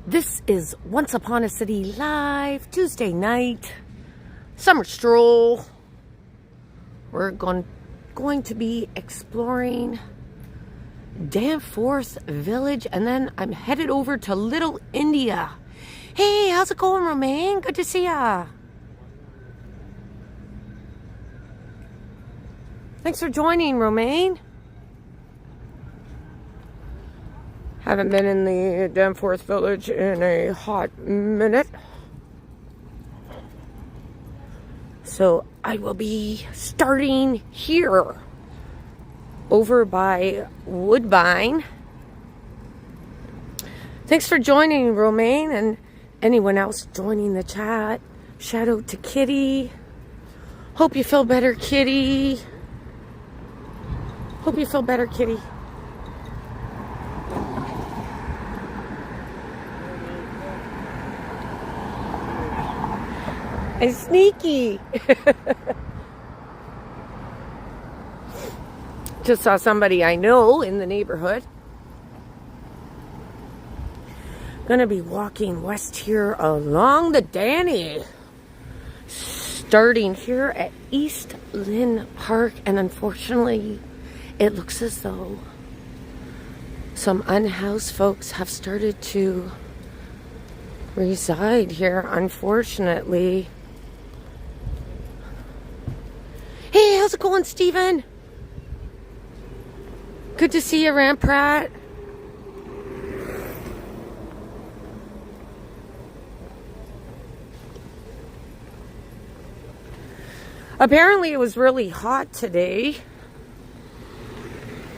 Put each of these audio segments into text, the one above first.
This is Once Upon a City Live, Tuesday night, summer stroll. We're going to be exploring Danforth Village, and then I'm headed over to Little India. Hey, how's it going, Romaine? Good to see ya. Thanks for joining, Romaine. Haven't been in the Danforth Village in a hot minute. So I will be starting here over by Woodbine. Thanks for joining, Romaine, and anyone else joining the chat. Shout out to Kitty. Hope you feel better, Kitty. Hope you feel better, Kitty. I'm sneaky. Just saw somebody I know in the neighborhood. Gonna be walking west here along the Danny. Starting here at East Lynn Park, and unfortunately it looks as though some unhoused folks have started to reside here, unfortunately. Hey, how's it going, Steven? Good to see you, Ramprat. Apparently it was really hot today.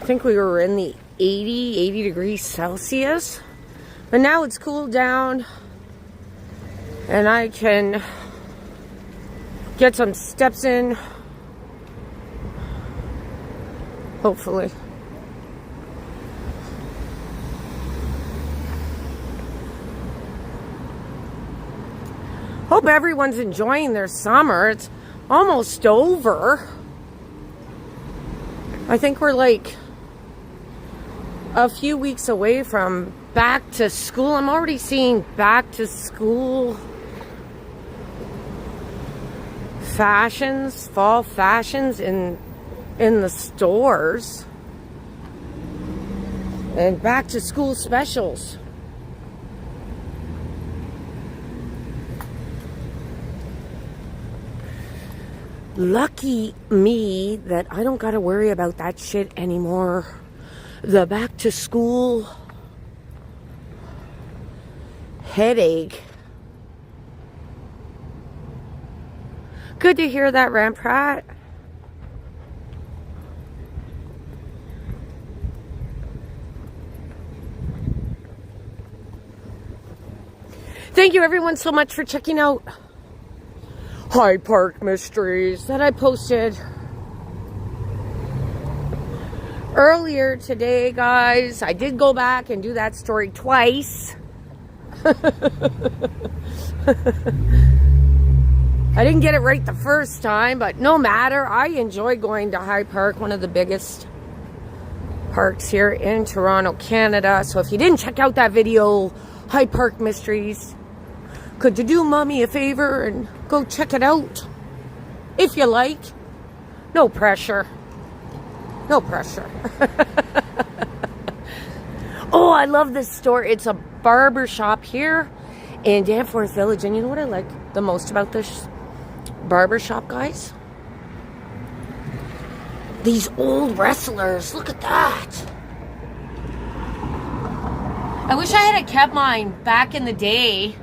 I think we were in the 80 degrees Celsius. But now it's cooled down, and I can get some steps in. Hopefully. Hope everyone's enjoying their summer. It's almost over. I think we're like a few weeks away from back to school. I'm already seeing back to school fashions, fall fashions in the stores, and back to school specials. Lucky me that I don't gotta worry about that shit anymore. The back to school headache. Good to hear that, Ramprat. Thank you everyone so much for checking out Hyde Park Mysteries that I posted earlier today, guys. I did go back and do that story twice. I didn't get it right the first time, but no matter. I enjoy going to Hyde Park, one of the biggest parks here in Toronto, Canada. So if you didn't check out that video, Hyde Park Mysteries, could you do mommy a favor and go check it out? If you like. No pressure. No pressure. Oh, I love this store. It's a barber shop here in Danforth Village. And you know what I like the most about this barber shop, guys? These old wrestlers. Look at that. I wish I had kept mine back in the day.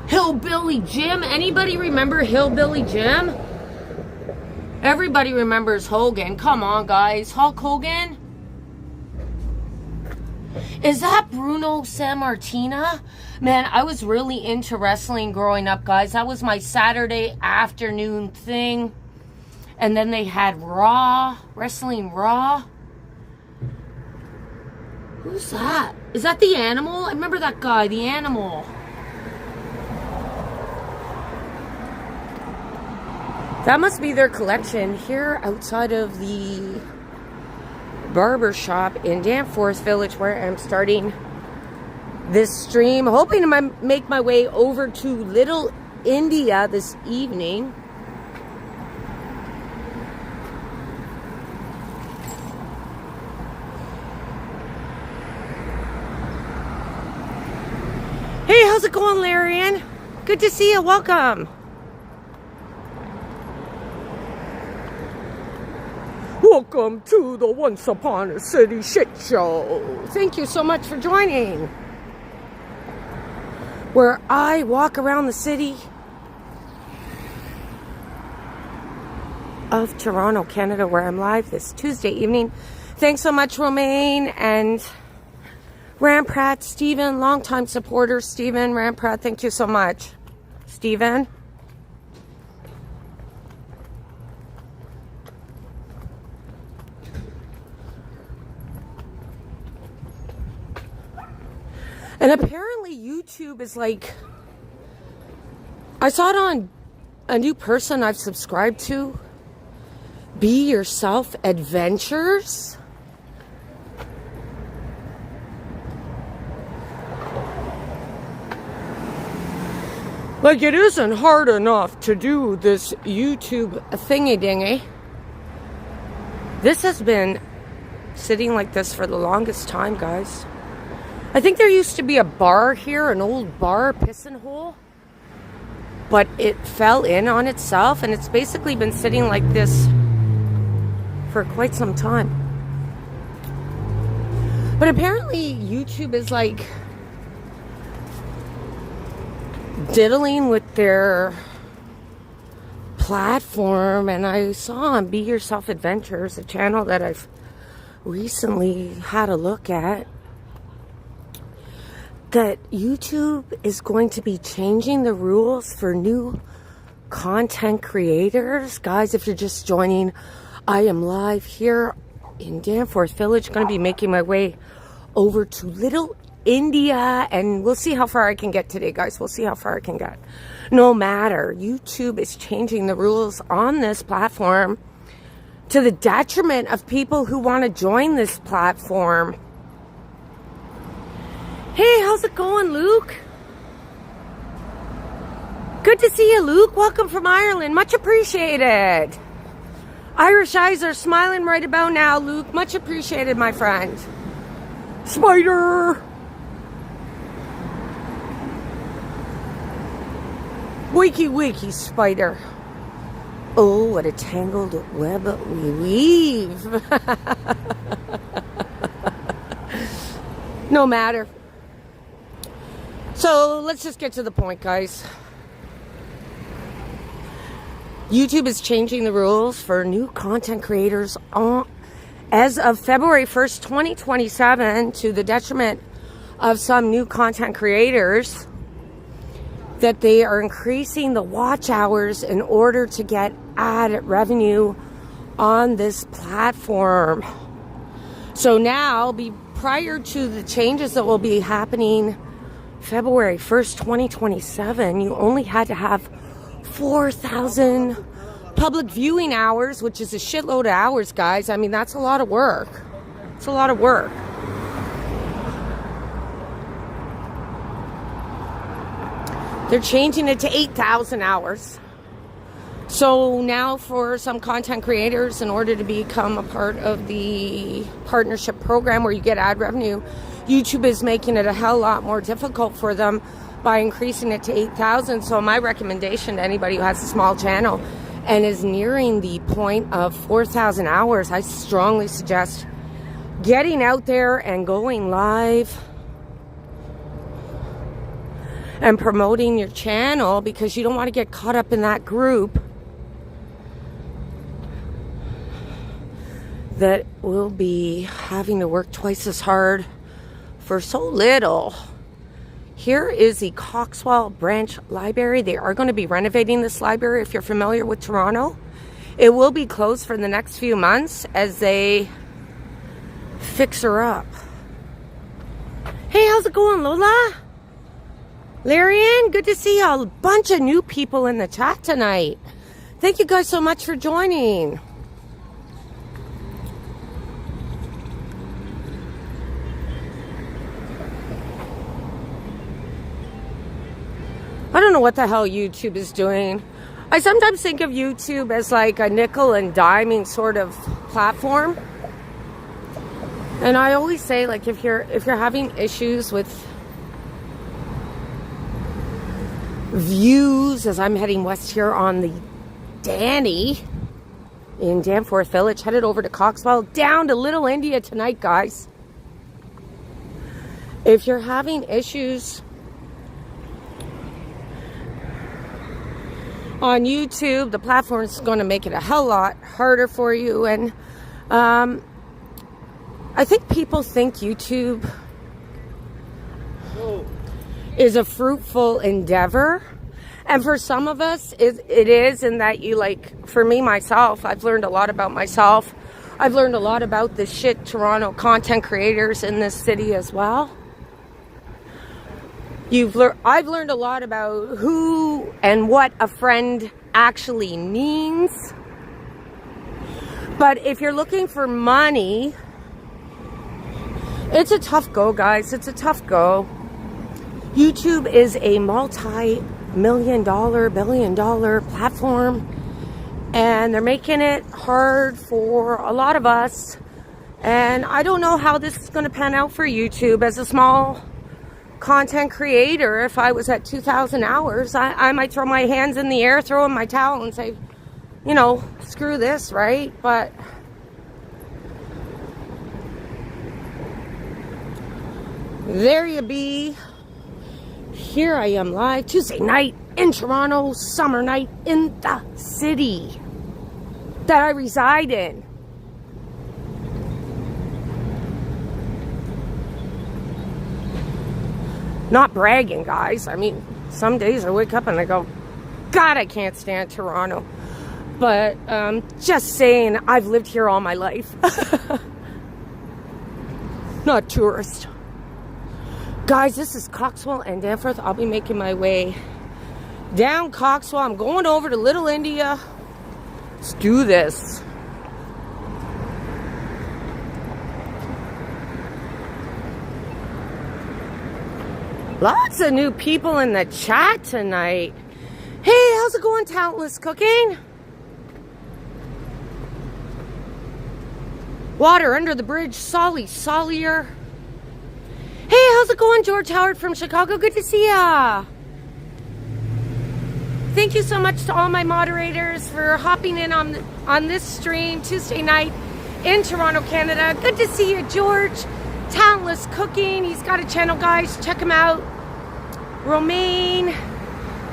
Hillbilly Jim. Anybody remember Hillbilly Jim? Everybody remembers Hogan. Come on, guys. Hulk Hogan? Is that Bruno Sammartino? Man, I was really into wrestling growing up, guys. That was my Saturday afternoon thing. And then they had Raw. Wrestling Raw. Who's that? Is that the Animal? I remember that guy, the Animal. That must be their collection here outside of the barber shop in Danforth Village, where I'm starting this stream, hoping to make my way over to Little India this evening. Hey, how's it going, Larian? Good to see you. Welcome. Welcome to the Once Upon a City Shit Show. Thank you so much for joining. Where I walk around the city of Toronto, Canada, where I'm live this Tuesday evening. Thanks so much, Romaine and Ramprat, Stephen, longtime supporter, Stephen, Ramprat, thank you so much. Stephen. And apparently YouTube is like, I saw it on a new person I've subscribed to, Be Yourself Adventures. Like, it isn't hard enough to do this YouTube thingy-dingy. This has been sitting like this for the longest time, guys. I think there used to be a bar here, an old bar, piston hole. But it fell in on itself, and it's basically been sitting like this for quite some time. But apparently YouTube is like diddling with their platform, and I saw on Be Yourself Adventures, a channel that I've recently had a look at, that YouTube is going to be changing the rules for new content creators. Guys, if you're just joining, I am live here in Danforth Village. Going to be making my way over to Little India, and we'll see how far I can get today, guys. We'll see how far I can get. No matter, YouTube is changing the rules on this platform to the detriment of people who want to join this platform. Hey, how's it going, Luke? Good to see you, Luke. Welcome from Ireland. Much appreciated. Irish eyes are smiling right about now, Luke. Much appreciated, my friend. Spider! Wakey, wakey, spider. Oh, what a tangled web we weave. No matter. So let's just get to the point, guys. YouTube is changing the rules for new content creators as of February 1st, 2027, to the detriment of some new content creators, that they are increasing the watch hours in order to get ad revenue on this platform. So now, prior to the changes that will be happening February 1st, 2027, you only had to have 4,000 public viewing hours, which is a shitload of hours, guys. I mean, that's a lot of work. It's a lot of work. They're changing it to 8,000 hours. So now for some content creators, in order to become a part of the partnership program where you get ad revenue, YouTube is making it a hell lot more difficult for them by increasing it to 8,000. So my recommendation to anybody who has a small channel and is nearing the point of 4,000 hours, I strongly suggest getting out there and going live and promoting your channel, because you don't want to get caught up in that group that will be having to work twice as hard for so little. Here is the Coxwell branch library. They are going to be renovating this library. If you're familiar with Toronto, it will be closed for the next few months as they fix her up. Hey, how's it going, Lola? Larian, good to see a bunch of new people in the chat tonight. Thank you guys so much for joining. don't know what the hell YouTube is doing. I sometimes think of YouTube as like a nickel and diming sort of platform. And I always say, like, if you're having issues with views, as I'm heading west here on the Danny in Danforth Village, headed over to Coxwell, down to Little India tonight, guys. If you're having issues on YouTube, the platform is going to make it a hell lot harder for you. And I think people think YouTube is a fruitful endeavor. And for some of us, it is, in that you, like, for me, myself, I've learned a lot about myself. I've learned a lot about the shit Toronto content creators in this city as well. I've learned a lot about who and what a friend actually means. But if you're looking for money, it's a tough go, guys. It's a tough go. YouTube is a multi-million-dollar, billion-dollar platform, and they're making it hard for a lot of us. And I don't know how this is going to pan out for YouTube. As a small content creator, if I was at 2,000 hours, I might throw my hands in the air, throw in my towel, and say, you know, screw this, right? But there you be. Here I am live Tuesday night in Toronto, summer night in the city that I reside in. Not bragging, guys. I mean, some days I wake up and I go, God, I can't stand Toronto. But just saying, I've lived here all my life. Not tourist. Guys, this is Coxwell and Danforth. I'll be making my way down Coxwell. I'm going over to Little India. Let's do this. Lots of new people in the chat tonight. Hey, how's it going, Talentless Cooking? Water under the bridge, Solier. Hey, how's it going, George Howard from Chicago? Good to see ya. Thank you so much to all my moderators for hopping in on this stream Tuesday night in Toronto, Canada. Good to see you, George. Talentless Cooking. He's got a channel, guys. Check him out. Romaine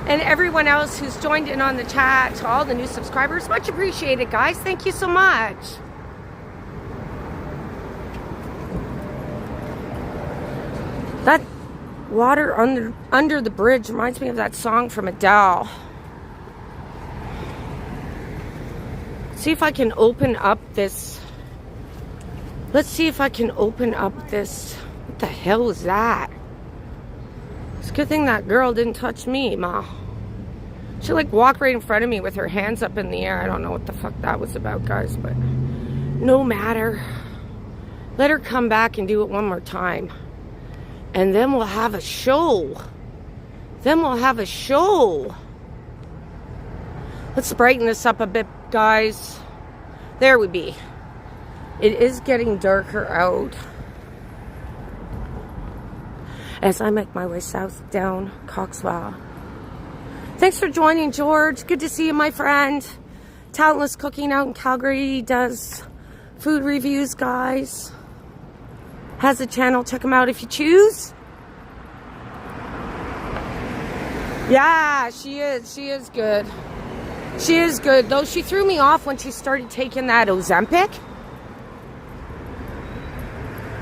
and everyone else who's joined in on the chat. To all the new subscribers, much appreciated, guys. Thank you so much. That water under the bridge reminds me of that song from Adele. See if I can open up this. Let's see if I can open up this. What the hell was that? It's a good thing that girl didn't touch me, Ma. She like walked right in front of me with her hands up in the air. I don't know what the fuck that was about, guys, but no matter. Let her come back and do it one more time. And then we'll have a show. Let's brighten this up a bit, guys. There we be. It is getting darker out as I make my way south down Coxwell. Thanks for joining, George. Good to see you, my friend. Talentless Cooking out in Calgary does food reviews, guys. Has a channel. Check him out if you choose. Yeah, she is. She is good. She is good. Though she threw me off when she started taking that Ozempic.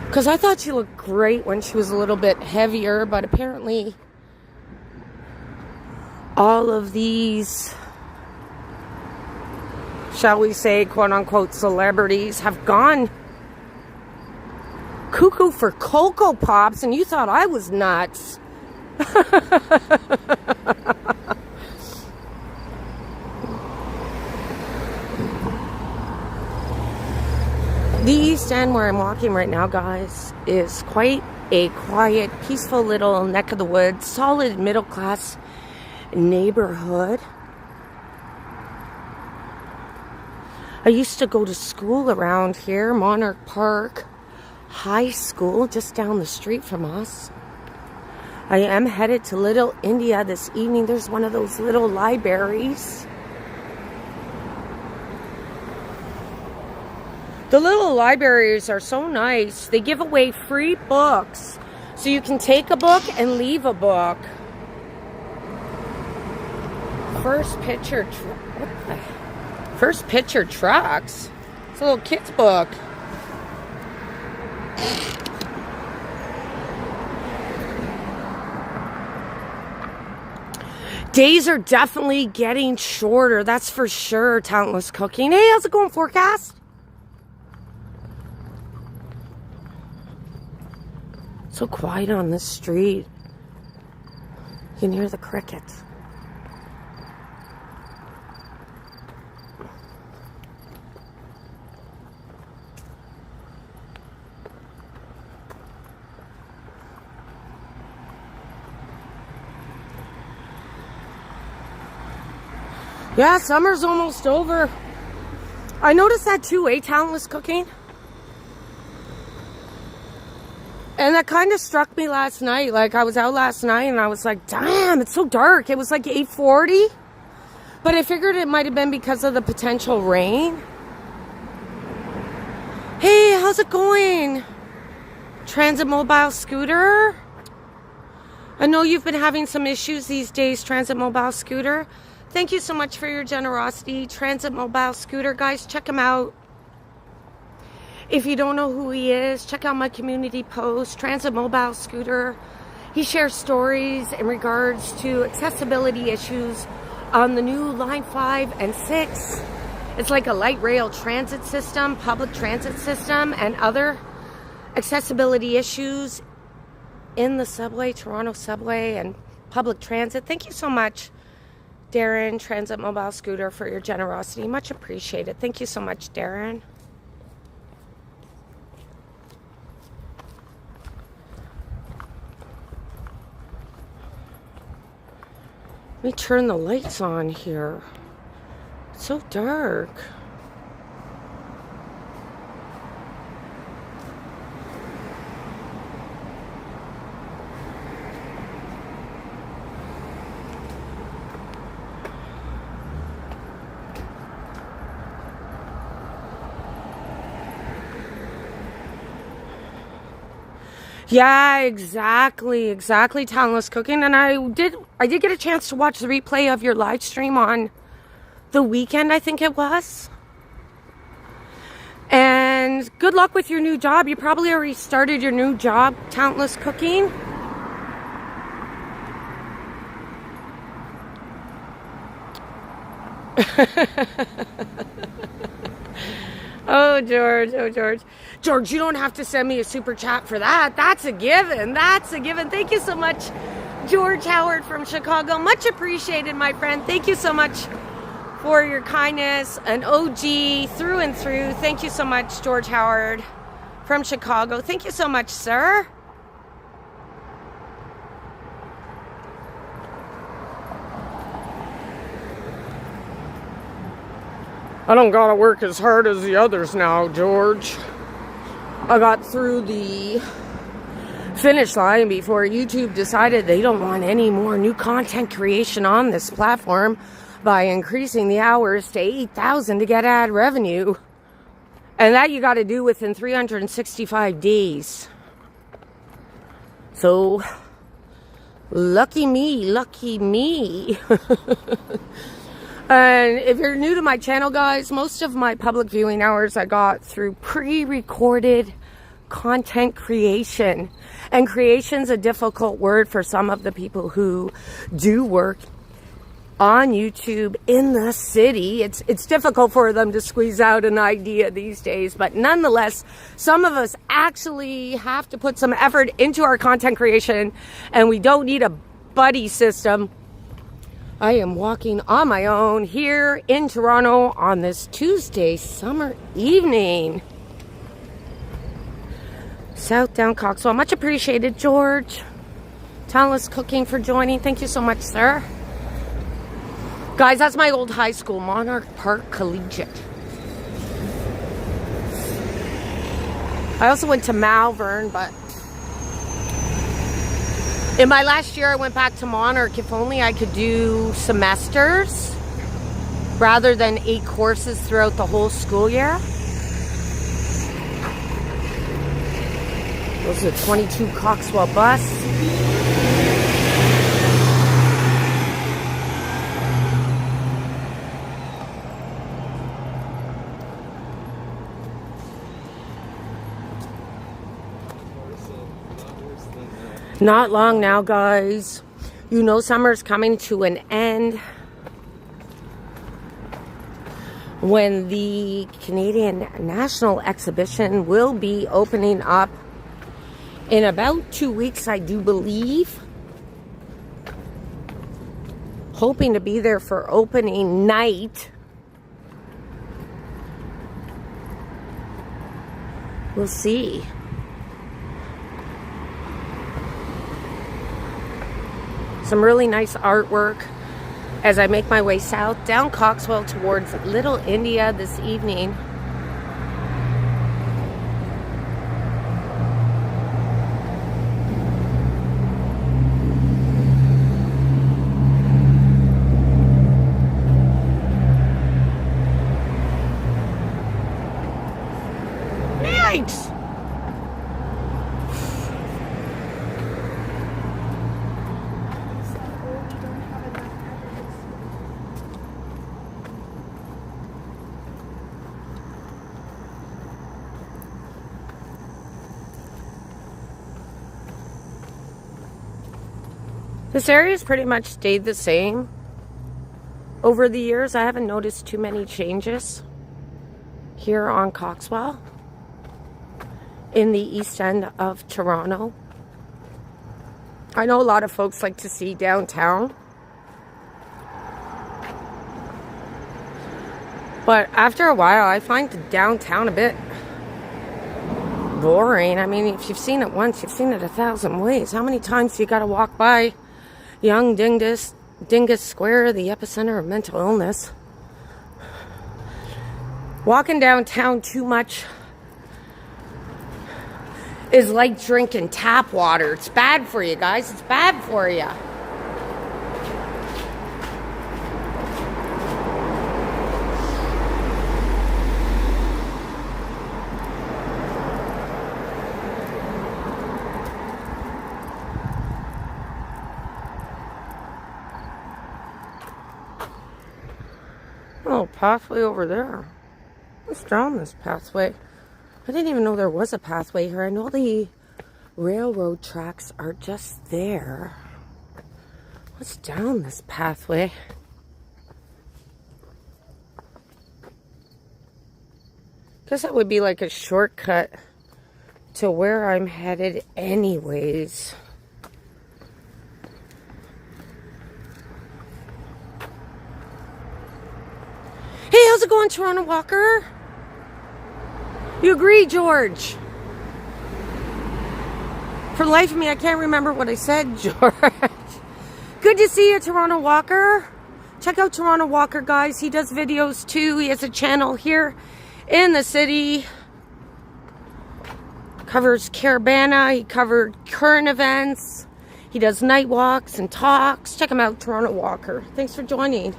Because I thought she looked great when she was a little bit heavier. But apparently all of these, shall we say, quote-unquote celebrities have gone cuckoo for Cocoa Pops, and you thought I was nuts. The East End, where I'm walking right now, guys, is quite a quiet, peaceful little neck of the woods. Solid middle class neighborhood. I used to go to school around here, Monarch Park High School, just down the street from us. I am headed to Little India this evening. There's one of those little libraries. The little libraries are so nice. They give away free books. So you can take a book and leave a book. First Picture Trucks. It's a little kid's book. Days are definitely getting shorter. That's for sure. Talentless Cooking. Hey, how's it going, forecast? So quiet on this street. You can hear the crickets. Yeah, summer's almost over. I noticed that too, Talentless Cooking. And that kind of struck me last night. Like, I was out last night and I was like, damn, it's so dark. It was like 8:40. But I figured it might have been because of the potential rain. Hey, how's it going? Transit Mobile Scooter? I know you've been having some issues these days, Transit Mobile Scooter. Thank you so much for your generosity. Transit Mobile Scooter, guys, check him out. If you don't know who he is, check out my community post, Transit Mobile Scooter. He shares stories in regards to accessibility issues on the new Line 5 and 6. It's like a light rail transit system, public transit system, and other accessibility issues in the subway, Toronto subway, and public transit. Thank you so much, Darren, Transit Mobile Scooter, for your generosity. Much appreciated. Thank you so much, Darren. Let me turn the lights on here. It's so dark. Yeah, exactly, Talentless Cooking. And I did get a chance to watch the replay of your live stream on the weekend, I think it was. And good luck with your new job. You probably already started your new job, Talentless Cooking. Oh, George. George, you don't have to send me a super chat for that. That's a given. Thank you so much, George Howard from Chicago. Much appreciated, my friend. Thank you so much for your kindness. An OG through and through. Thank you so much, George Howard from Chicago. Thank you so much, sir. I don't gotta work as hard as the others now, George. I got through the finish line before YouTube decided they don't want any more new content creation on this platform by increasing the hours to 8,000 to get ad revenue. And that you gotta do within 365 days. So, lucky me. And if you're new to my channel, guys, most of my public viewing hours I got through pre-recorded content creation. And creation's a difficult word for some of the people who do work on YouTube in the city. It's difficult for them to squeeze out an idea these days, but nonetheless, some of us actually have to put some effort into our content creation, and we don't need a buddy system. I am walking on my own here in Toronto on this Tuesday summer evening. South down Coxwell. Much appreciated, George. Talentless Cooking for joining. Thank you so much, sir. Guys, that's my old high school, Monarch Park Collegiate. I also went to Malvern, but in my last year I went back to Monarch. If only I could do semesters rather than 8 courses throughout the whole school year. This is a 22 Coxwell bus. Not long now, guys. You know summer's coming to an end when the Canadian National Exhibition will be opening up in about 2 weeks, I do believe. Hoping to be there for opening night. We'll see. Some really nice artwork as I make my way south down Coxwell towards Little India this evening. Yikes! This area's pretty much stayed the same over the years. I haven't noticed too many changes here on Coxwell in the east end of Toronto. I know a lot of folks like to see downtown, but after a while I find the downtown a bit boring. I mean, if you've seen it once, you've seen it 1,000 ways. How many times do you gotta walk by Young Dingus Square, the epicenter of mental illness? Walking downtown too much is like drinking tap water. It's bad for you, guys. It's bad for you. Oh, pathway over there. What's down this pathway? I didn't even know there was a pathway here. I know the railroad tracks are just there. What's down this pathway? Guess that would be like a shortcut to where I'm headed anyways. Hey, how's it going, Toronto Walker? You agree, George? For the life of me, I can't remember what I said, George. Good to see you, Toronto Walker. Check out Toronto Walker, guys. He does videos too. He has a channel here in the city. Covers Caravana. He covered current events. He does night walks and talks. Check him out, Toronto Walker. Thanks for joining.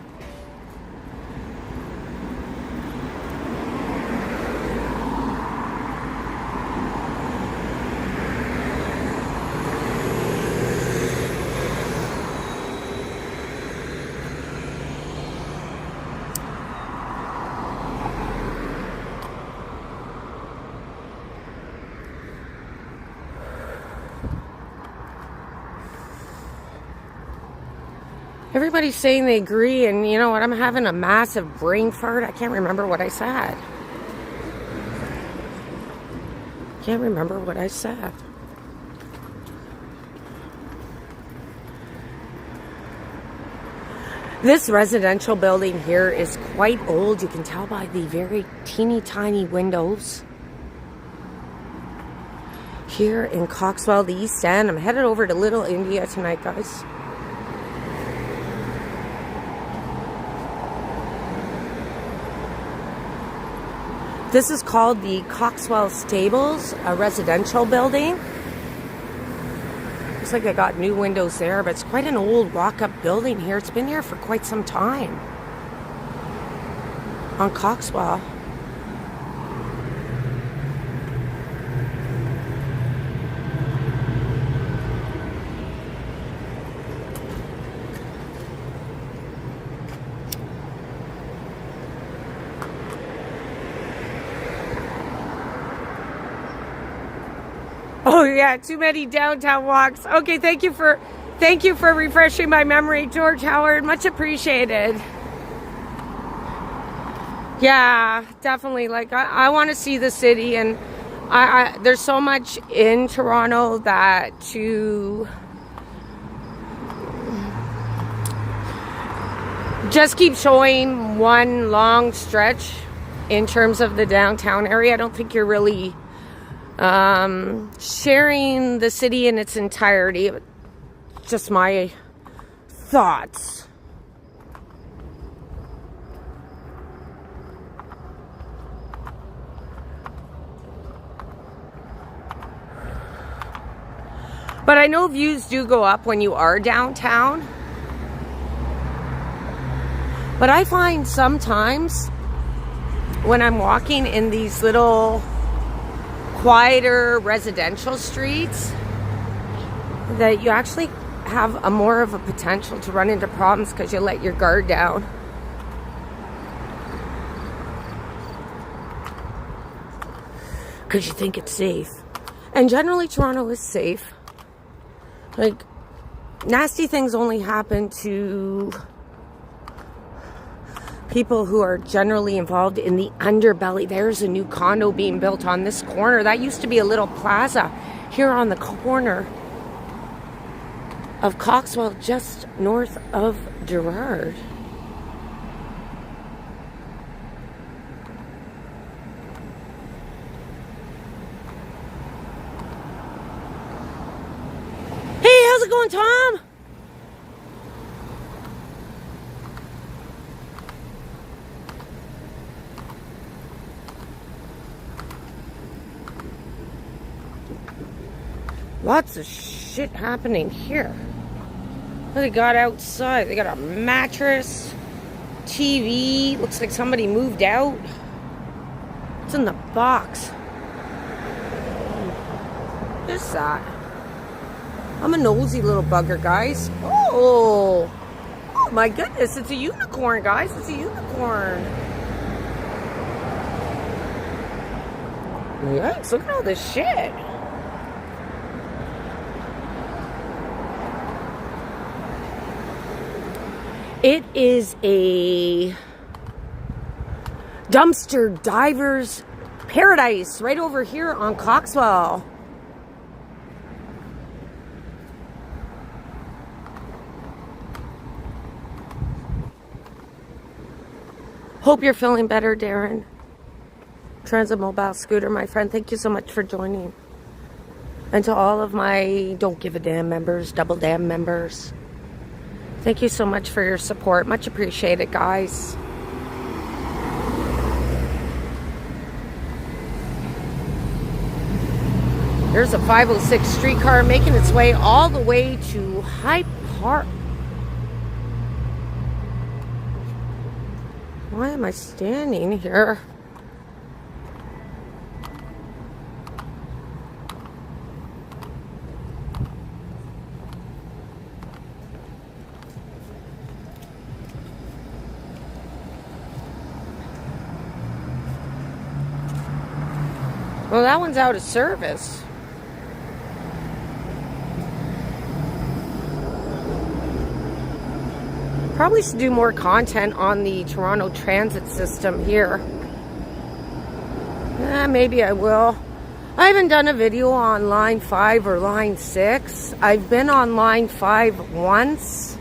Everybody's saying they agree, and you know what? I'm having a massive brain fart. I can't remember what I said. Can't remember what I said. This residential building here is quite old. You can tell by the very teeny tiny windows. Here in Coxwell, the East End. I'm headed over to Little India tonight, guys. This is called the Coxwell Stables, a residential building. Looks like I got new windows there, but it's quite an old walk-up building here. It's been here for quite some time on Coxwell. Oh yeah, too many downtown walks. Okay, thank you for refreshing my memory, George Howard. Much appreciated. Yeah, definitely. Like I want to see the city, and I there's so much in Toronto that to just keep showing one long stretch in terms of the downtown area. I don't think you're really sharing the city in its entirety. Just my thoughts. But I know views do go up when you are downtown. But I find sometimes when I'm walking in these little quieter residential streets that you actually have a more of a potential to run into problems because you let your guard down. Because you think it's safe. And generally Toronto is safe. Like, nasty things only happen to people who are generally involved in the underbelly. There's a new condo being built on this corner. That used to be a little plaza here on the corner of Coxwell, just north of Gerrard. Hey, how's it going, Tom? Lots of shit happening here. What they got outside? They got a mattress, TV. Looks like somebody moved out. What's in the box? What is that? I'm a nosy little bugger, guys. Oh my goodness, it's a unicorn, guys. It's a unicorn. Yikes, look at all this shit. It is a dumpster diver's paradise right over here on Coxwell. Hope you're feeling better, Darren. Transit Mobile Scooter, my friend, thank you so much for joining. And to all of my Don't Give a Damn members, Double Damn members, thank you so much for your support. Much appreciated, guys. There's a 506 streetcar making its way all the way to Hyde Park. Why am I standing here? Well, that one's out of service. Probably should do more content on the Toronto transit system here. Maybe I will. I haven't done a video on line 5 or line 6. I've been on line 5 once.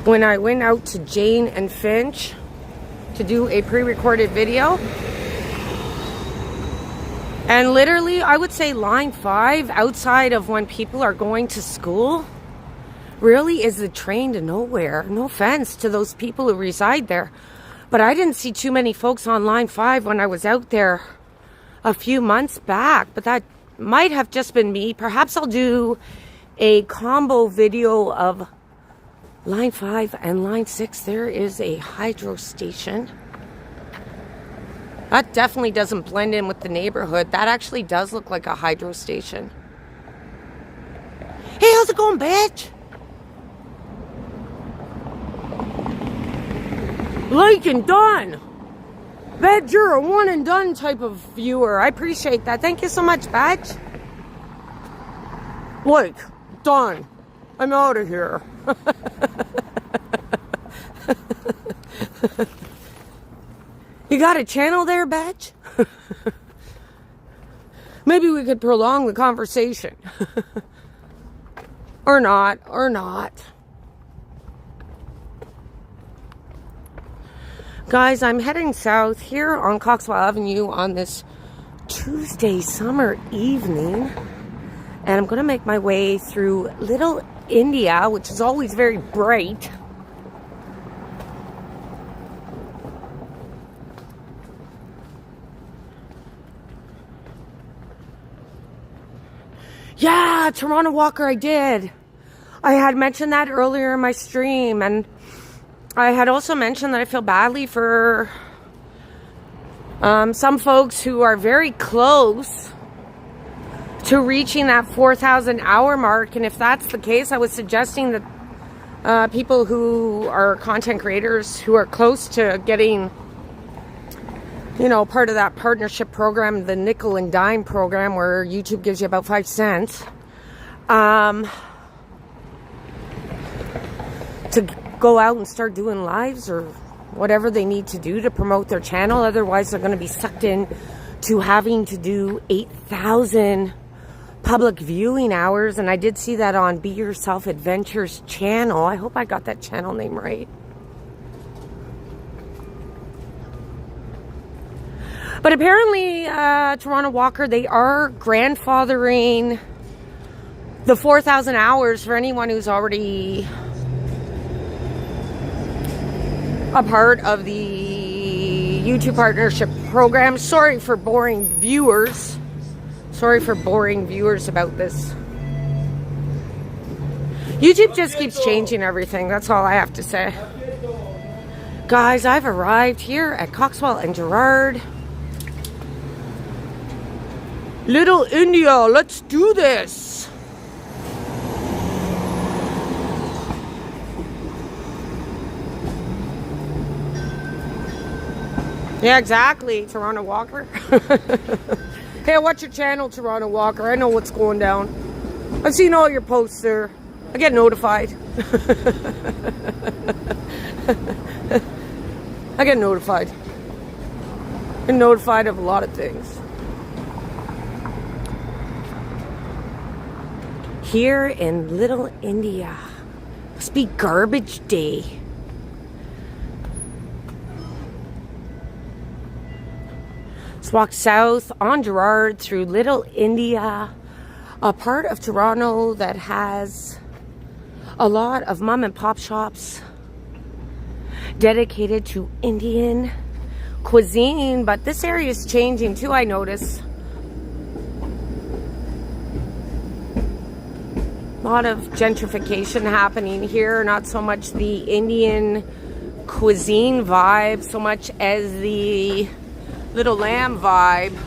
When I went out to Jane and Finch to do a pre-recorded video. And literally, I would say line 5, outside of when people are going to school, really is the train to nowhere. No offense to those people who reside there. But I didn't see too many folks on line 5 when I was out there a few months back. But that might have just been me. Perhaps I'll do a combo video of line 5 and line 6. There is a hydro station. That definitely doesn't blend in with the neighborhood. That actually does look like a hydro station. Hey, how's it going, bitch? Like and done. Bet you're a one and done type of viewer. I appreciate that. Thank you so much, Badge. Like, done. I'm out of here. You got a channel there, Badge? Maybe we could prolong the conversation. Or not, or not. Guys, I'm heading south here on Coxwell Avenue on this Tuesday summer evening. And I'm going to make my way through Little India, which is always very bright. Yeah, Toronto Walker, I did. I had mentioned that earlier in my stream, and I had also mentioned that I feel badly for some folks who are very close to reaching that 4,000 hour mark. And if that's the case, I was suggesting that people who are content creators who are close to getting, you know, part of that partnership program, the nickel and dime program, where YouTube gives you about 5 cents, to go out and start doing lives or whatever they need to do to promote their channel. Otherwise, they're going to be sucked in to having to do 8,000 public viewing hours. And I did see that on Be Yourself Adventures channel. I hope I got that channel name right. But apparently, Toronto Walker, they are grandfathering the 4,000 hours for anyone who's already a part of the YouTube partnership program. Sorry for boring viewers. Sorry for boring viewers about this. YouTube just keeps changing everything. That's all I have to say. Guys, I've arrived here at Coxwell and Gerrard. Little India, let's do this. Yeah, exactly, Toronto Walker. Hey, watch your channel, Toronto Walker. I know what's going down. I've seen all your posts there. I get notified. I get notified. I'm notified of a lot of things. Here in Little India. Must be garbage day. Let's walk south on Gerrard through Little India, a part of Toronto that has a lot of mom and pop shops dedicated to Indian cuisine. But this area is changing too, I notice. A lot of gentrification happening here. Not so much the Indian cuisine vibe, so much as the Little Lamb vibe.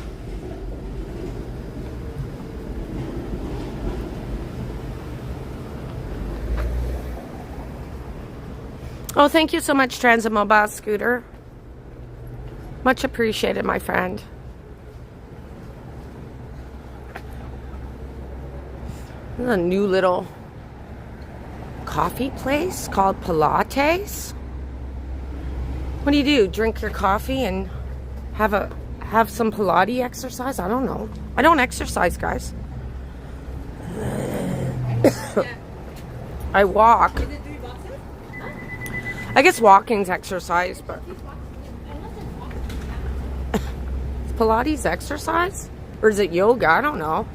Oh, thank you so much, Transit Mobile Scooter. Much appreciated, my friend. This is a new little coffee place called Pilates. What do? Drink your coffee and have some Pilates exercise? I don't know. I don't exercise, guys. I walk. I guess walking's exercise, but is Pilates exercise? Or is it yoga? I don't know.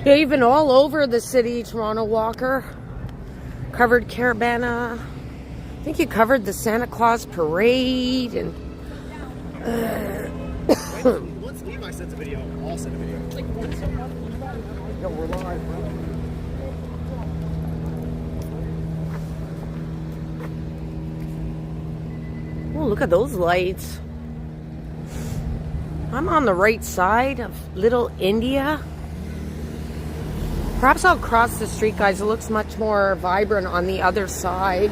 Yeah, even all over the city, Toronto Walker. Covered Caravana. I think you covered the Santa Claus parade and once Levi sends a video, I'll send a video. Yo, we're live, bro. oh, look at those lights. I'm on the right side of Little India. Perhaps I'll cross the street, guys. It looks much more vibrant on the other side.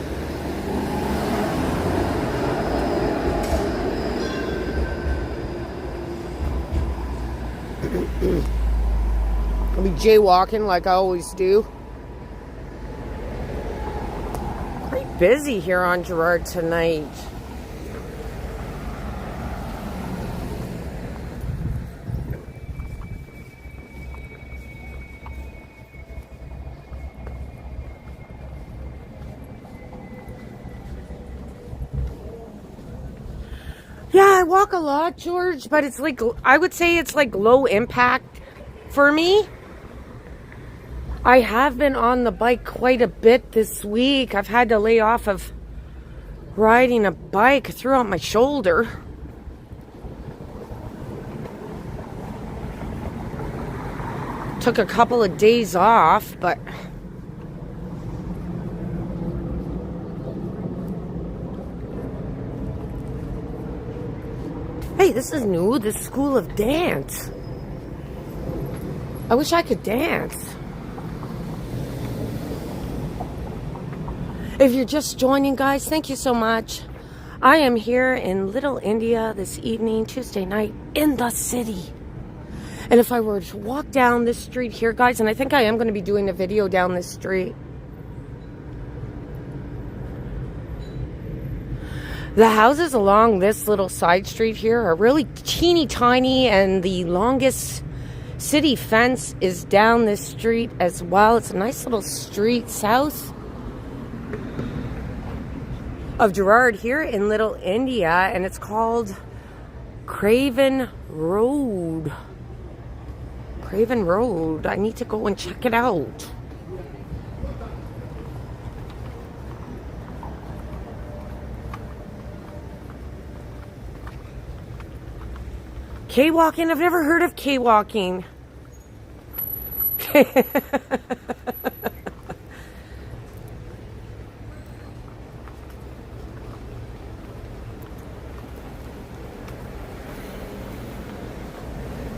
I'll be jaywalking like I always do. Pretty busy here on Gerrard tonight. Yeah, I walk a lot, George, but it's like, I would say it's like low impact for me. I have been on the bike quite a bit this week. I've had to lay off of riding a bike. I threw out my shoulder. Took a couple of days off, but hey, this is new, this School of Dance. I wish I could dance. If you're just joining, guys, thank you so much. I am here in Little India this evening, Tuesday night, in the city. And if I were to walk down this street here, guys, and I think I am going to be doing a video down this street. The houses along this little side street here are really teeny tiny, and the longest city fence is down this street as well. It's a nice little street south of Gerrard here in Little India, and it's called Craven Road. Craven Road. I need to go and check it out. K-walking? I've never heard of K-walking.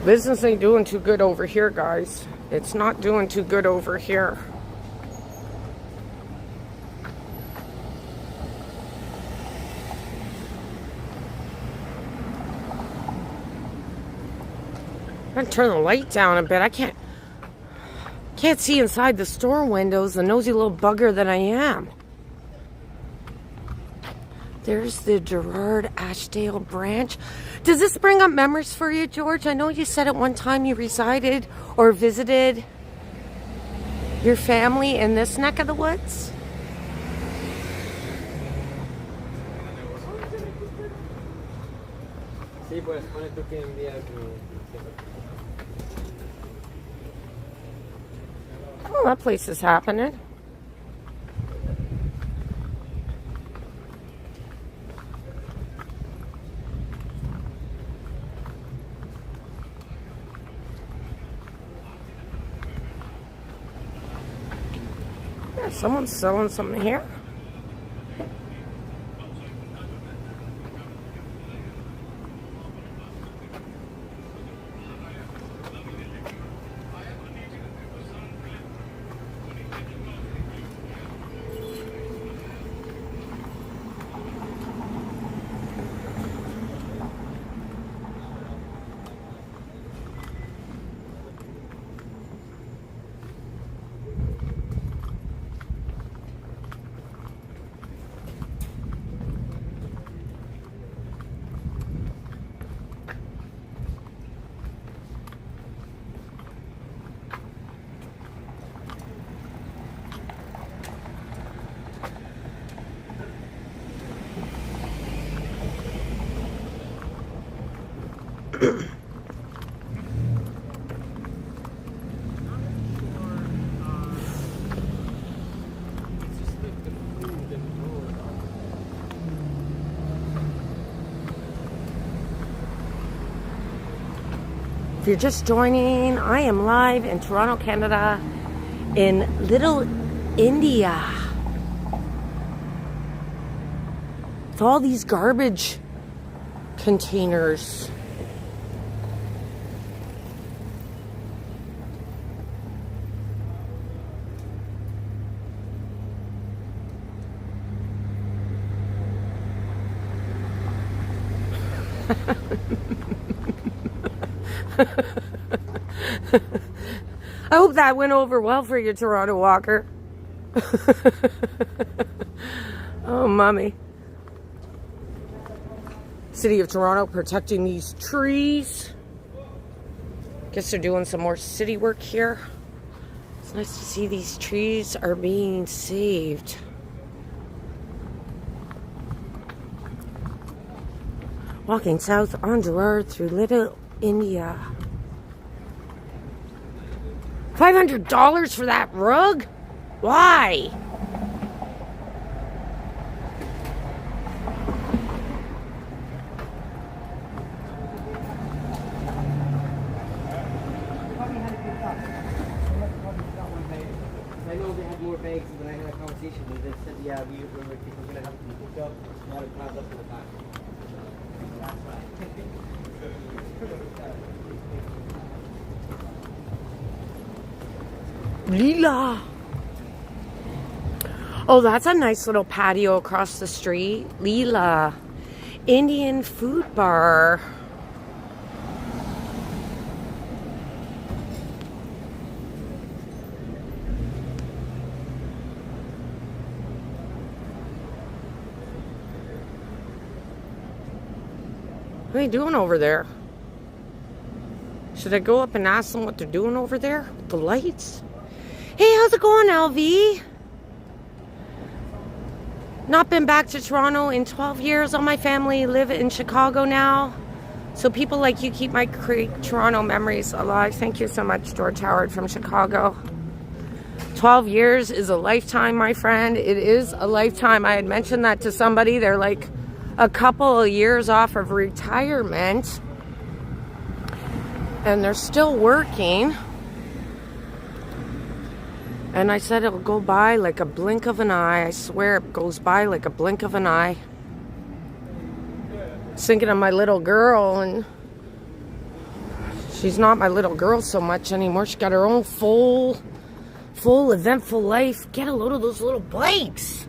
Business ain't doing too good over here, guys. It's not doing too good over here. I'm gonna turn the light down a bit. I can't see inside the store windows, the nosy little bugger that I am. There's the Gerrard Ashdale branch. Does this bring up memories for you, George? I know you said at one time you resided or visited your family in this neck of the woods. Oh, that place is happening. Yeah, someone's selling something here. If you're just joining, I am live in Toronto, Canada, in Little India. With all these garbage containers. I hope that went over well for you, Toronto Walker. Oh, mommy. City of Toronto protecting these trees. Guess they're doing some more city work here. It's nice to see these trees are being saved. Walking south on Gerrard through Little India. $500 for that rug? Why? I know they had more bags when I had a conversation with them. They said, yeah, we were going to have them hooked up. Now it plans up to the back. That's right. Leela. Oh, that's a nice little patio across the street. Leela. Indian food bar. What are they doing over there? Should I go up and ask them what they're doing over there with the lights? Hey, how's it going, LV? Not been back to Toronto in 12 years. All my family live in Chicago now. So people like you keep my Toronto memories alive. Thank you so much, George Howard from Chicago. 12 years is a lifetime, my friend. It is a lifetime. I had mentioned that to somebody. They're like a couple of years off of retirement. And they're still working. And I said it'll go by like a blink of an eye. I swear it goes by like a blink of an eye. Thinking of my little girl, and she's not my little girl so much anymore. She got her own full eventful life. Get a load of those little bikes.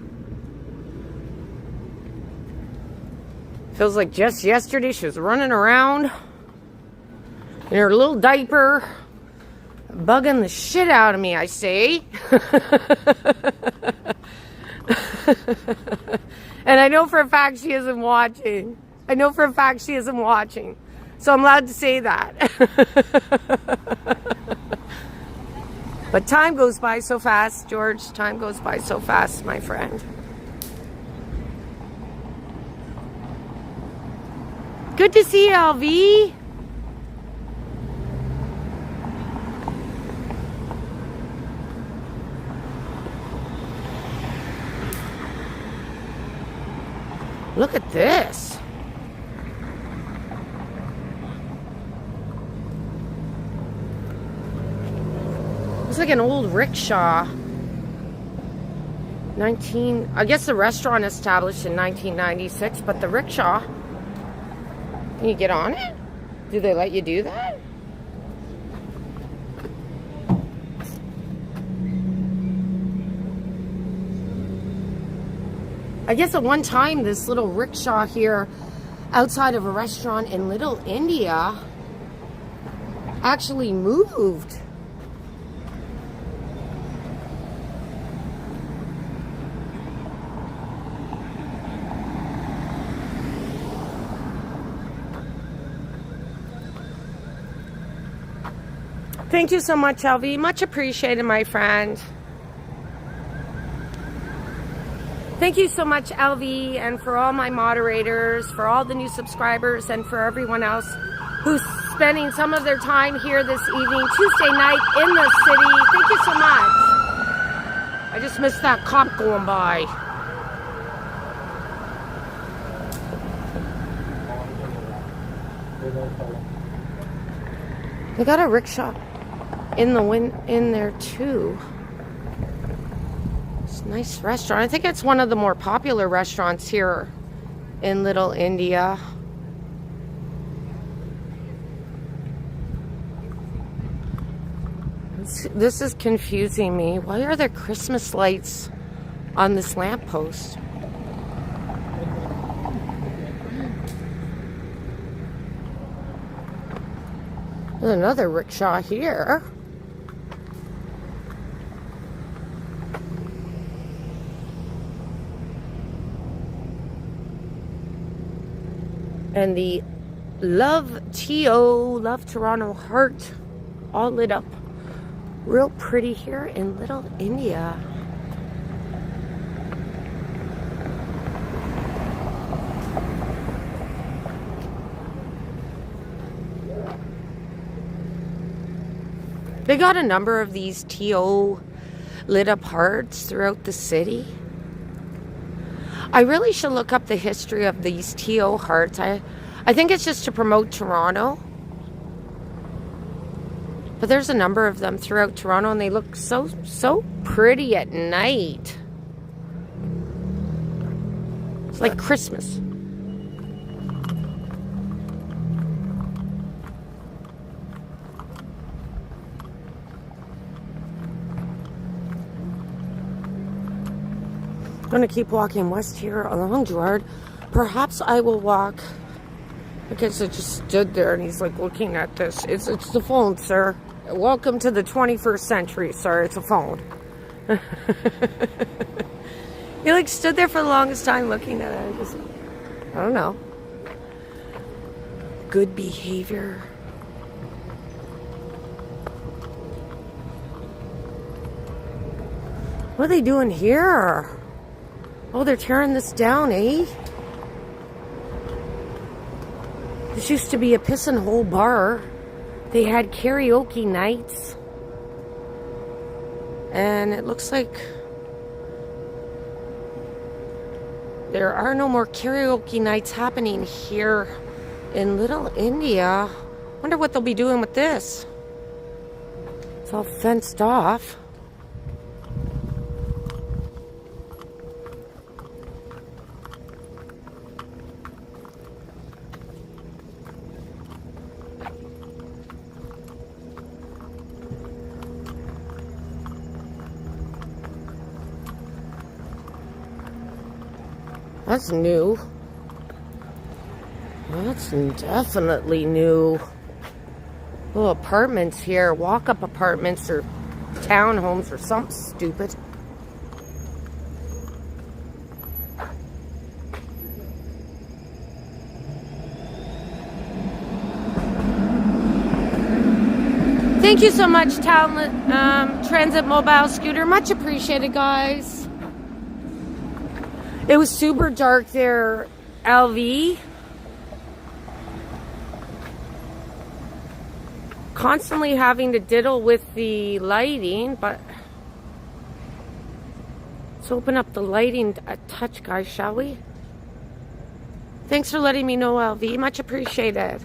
Feels like just yesterday she was running around in her little diaper, bugging the shit out of me, I say. And I know for a fact she isn't watching. I know for a fact she isn't watching. So I'm allowed to say that. But time goes by so fast, George. Time goes by so fast, my friend. Good to see you, LV. Look at this. It's like an old rickshaw. I guess the restaurant established in 1996, but the rickshaw, can you get on it? Do they let you do that? I guess at one time this little rickshaw here outside of a restaurant in Little India actually moved. Thank you so much, LV. Much appreciated, my friend. Thank you so much, LV, and for all my moderators, for all the new subscribers, and for everyone else who's spending some of their time here this evening, Tuesday night in the city. Thank you so much. I just missed that cop going by. They got a rickshaw in there too. It's a nice restaurant. I think it's one of the more popular restaurants here in Little India. This is confusing me. Why are there Christmas lights on this lamppost? There's another rickshaw here. And the Love Toronto heart all lit up. Real pretty here in Little India. They got a number of these TO lit up hearts throughout the city. I really should look up the history of these TO hearts. I think it's just to promote Toronto. But there's a number of them throughout Toronto, and they look so pretty at night. It's like Christmas. I'm going to keep walking west here along Gerard. Perhaps I will walk. Because I just stood there and he's like looking at this. It's the phone, sir. Welcome to the 21st century, sir. It's a phone. He like stood there for the longest time looking at it. I don't know. Good behavior. What are they doing here? Oh, they're tearing this down, eh? This used to be a piss and hole bar. They had karaoke nights. And it looks like there are no more karaoke nights happening here in Little India. Wonder what they'll be doing with this. It's all fenced off. That's new. That's definitely new. Little apartments here, walk-up apartments or townhomes or something stupid. Thank you so much, Transit Mobile Scooter. Much appreciated, guys. It was super dark there, LV. Constantly having to diddle with the lighting, but let's open up the lighting a touch, guys, shall we? Thanks for letting me know, LV. Much appreciated.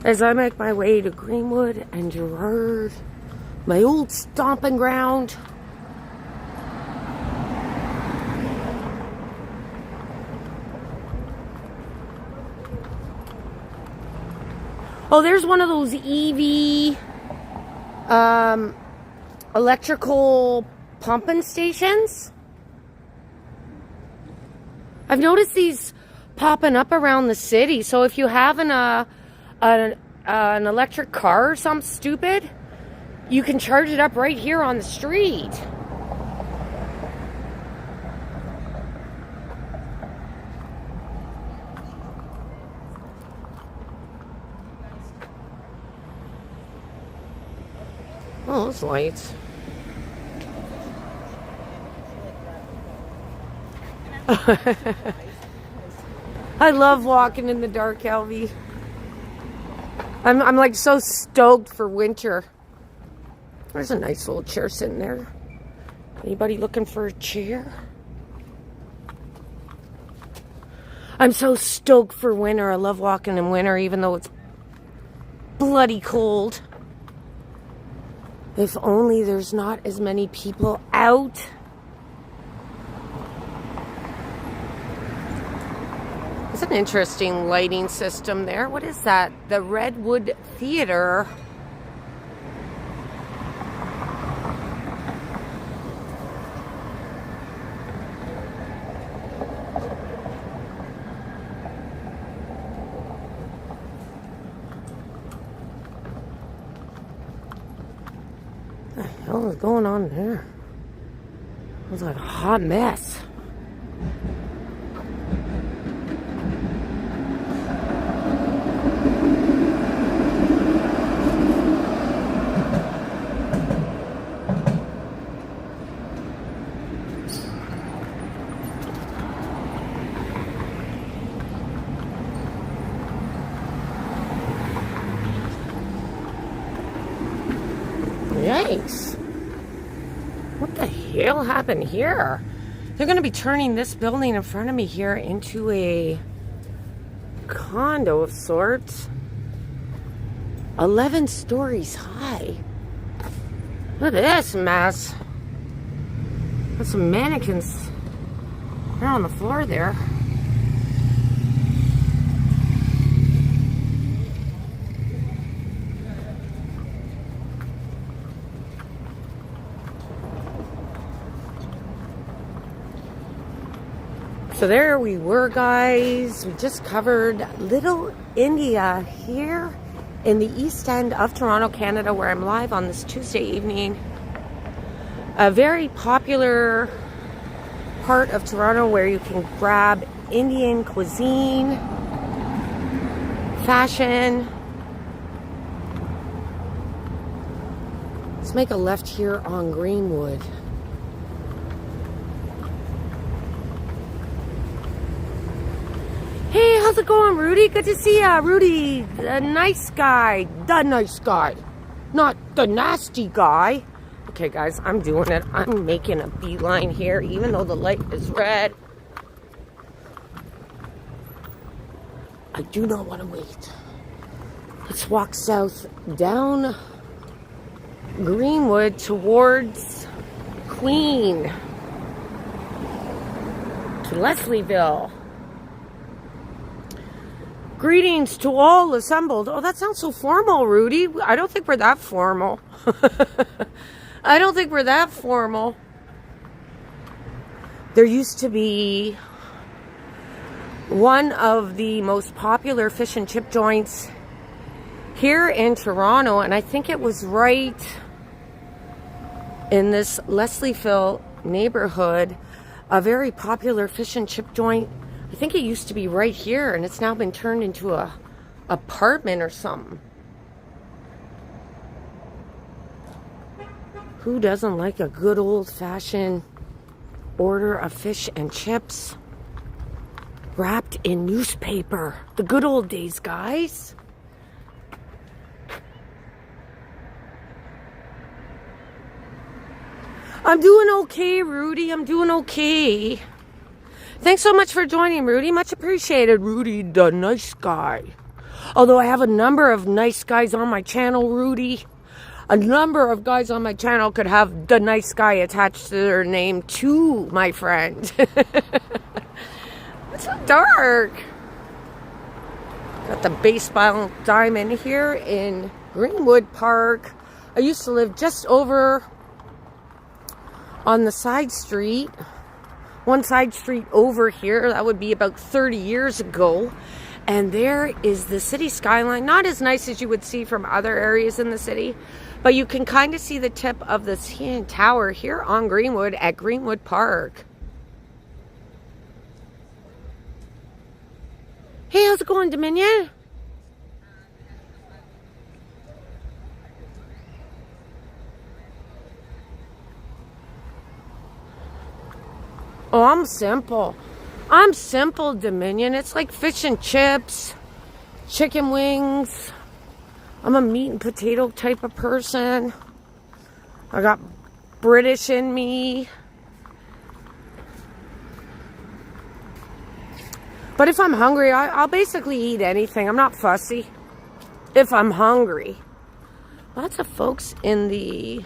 As I make my way to Greenwood and Gerard, my old stomping ground. Oh, there's one of those EV electrical pumping stations. I've noticed these popping up around the city. So if you have an electric car or something stupid, you can charge it up right here on the street. Oh, those lights. I love walking in the dark, LV. I'm like so stoked for winter. There's a nice little chair sitting there. Anybody looking for a chair? I'm so stoked for winter. I love walking in winter, even though it's bloody cold. If only there's not as many people out. It's an interesting lighting system there. What is that? The Redwood Theater. What the hell is going on there? It was like a hot mess. Yikes. What the hell happened here? They're going to be turning this building in front of me here into a condo of sorts. 11 stories high. Look at this mess. There's some mannequins. They're on the floor there. So there we were, guys. We just covered Little India here in the east end of Toronto, Canada, where I'm live on this Tuesday evening. A very popular part of Toronto where you can grab Indian cuisine, fashion. Let's make a left here on Greenwood. Hey, how's it going, Rudy? Good to see ya, Rudy. The nice guy. The nice guy. Not the nasty guy. Okay, guys, I'm doing it. I'm making a beeline here, even though the light is red. I do not want to wait. Let's walk south down Greenwood towards Queen to Leslieville. Greetings to all assembled. Oh, that sounds so formal, Rudy. I don't think we're that formal. I don't think we're that formal. There used to be one of the most popular fish and chip joints here in Toronto, and I think it was right in this Leslieville neighborhood, a very popular fish and chip joint. I think it used to be right here, and it's now been turned into a apartment or something. Who doesn't like a good old-fashioned order of fish and chips wrapped in newspaper? The good old days, guys. I'm doing okay, Rudy. I'm doing okay. Thanks so much for joining, Rudy. Much appreciated, Rudy, the nice guy. Although I have a number of nice guys on my channel, Rudy. A number of guys on my channel could have the nice guy attached to their name too, my friend. It's so dark. Got the baseball diamond here in Greenwood Park. I used to live just over on the side street. One side street over here. That would be about 30 years ago. And there is the city skyline. Not as nice as you would see from other areas in the city, but you can kind of see the tip of the CN Tower here on Greenwood at Greenwood Park. Hey, how's it going, Dominion? Oh, I'm simple. I'm simple, Dominion. It's like fish and chips, chicken wings. I'm a meat and potato type of person. I got British in me. But if I'm hungry, I'll basically eat anything. I'm not fussy. if I'm hungry. Lots of folks in the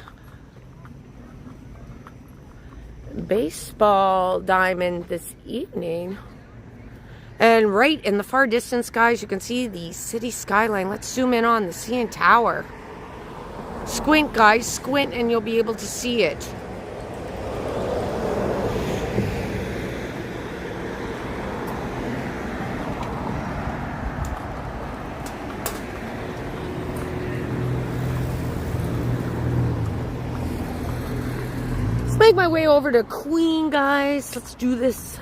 baseball diamond this evening. And right in the far distance, guys, you can see the city skyline. Let's zoom in on the CN Tower. Squint, guys, squint, and you'll be able to see it. Let's make my way over to Queen, guys. Let's do this.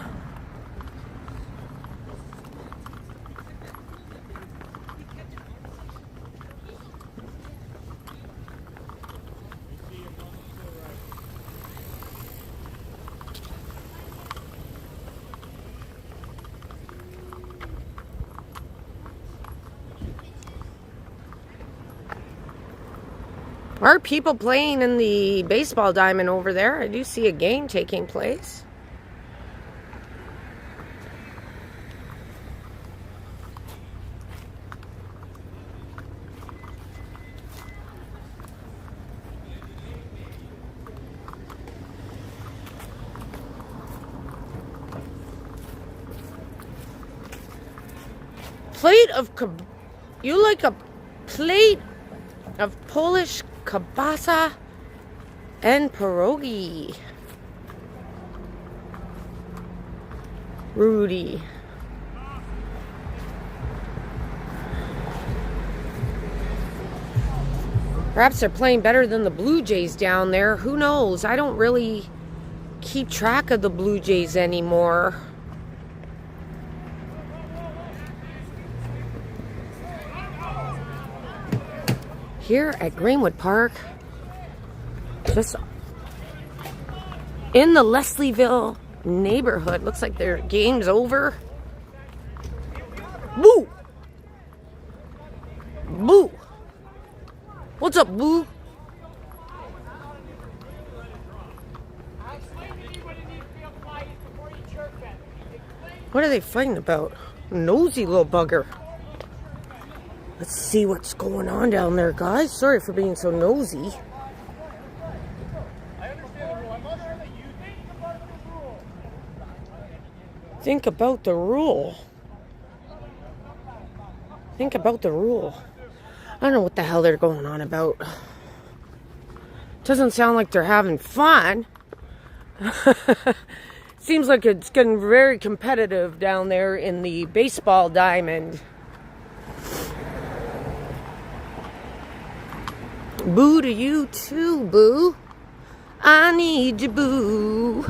Are people playing in the baseball diamond over there? I do see a game taking place. Plate of you like a plate of Polish kielbasa and pierogi. Rudy. Perhaps they're playing better than the Blue Jays down there. Who knows? I don't really keep track of the Blue Jays anymore. Here at Greenwood Park, just in the Leslieville neighborhood. Looks like their game's over. Boo! Boo! What's up, Boo? What are they fighting about? Nosy little bugger. Let's see what's going on down there, guys. Sorry for being so nosy. Think about the rule. Think about the rule. I don't know what the hell they're going on about. Doesn't sound like they're having fun. Seems like it's getting very competitive down there in the baseball diamond. Boo to you too, boo. I need you, boo.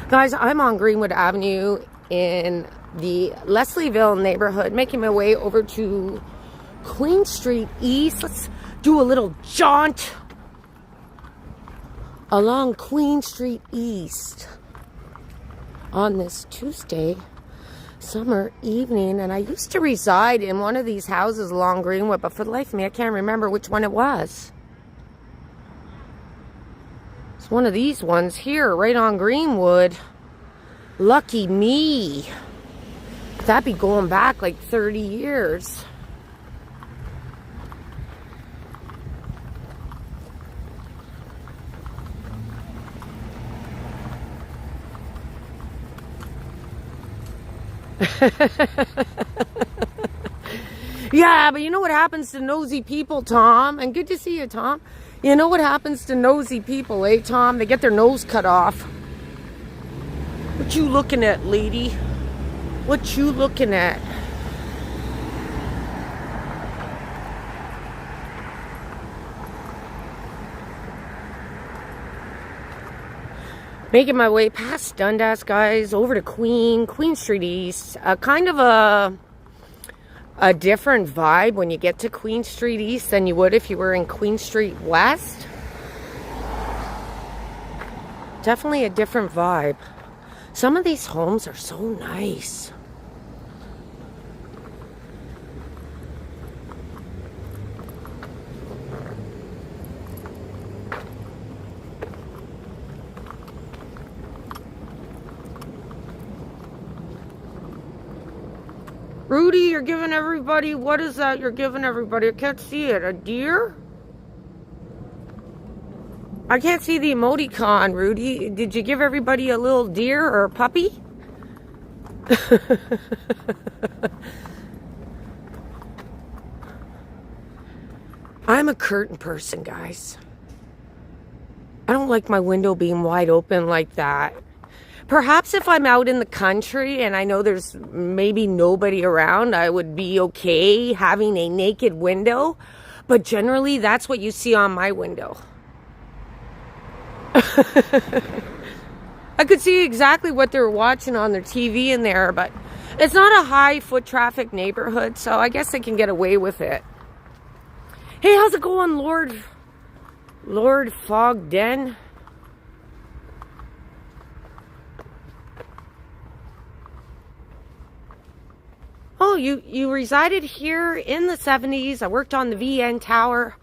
Guys, I'm on Greenwood Avenue in the Leslieville neighborhood, making my way over to Queen Street East. Let's do a little jaunt along Queen Street East on this Tuesday summer evening. And I used to reside in one of these houses along Greenwood, but for the life of me, I can't remember which one it was. It's one of these ones here, right on Greenwood. Lucky me. That'd be going back like 30 years. Yeah, but you know what happens to nosy people, Tom? And good to see you, Tom. You know what happens to nosy people, eh, Tom? They get their nose cut off. What you looking at, lady? What you looking at? Making my way past Dundas, guys, over to Queen Street East. Kind of a different vibe when you get to Queen Street East than you would if you were in Queen Street West. Definitely a different vibe. Some of these homes are so nice. Rudy, you're giving everybody, what is that you're giving everybody? I can't see it. A deer? I can't see the emoticon, Rudy. Did you give everybody a little deer or a puppy? I'm a curtain person, guys. I don't like my window being wide open like that. Perhaps if I'm out in the country and I know there's maybe nobody around, I would be okay having a naked window. But generally, that's what you see on my window. I could see exactly what they're watching on their TV in there, but it's not a high foot traffic neighborhood, so I guess they can get away with it. Hey, how's it going, Lord Fog Den? Oh, you resided here in the 70s. I worked on the VN Tower.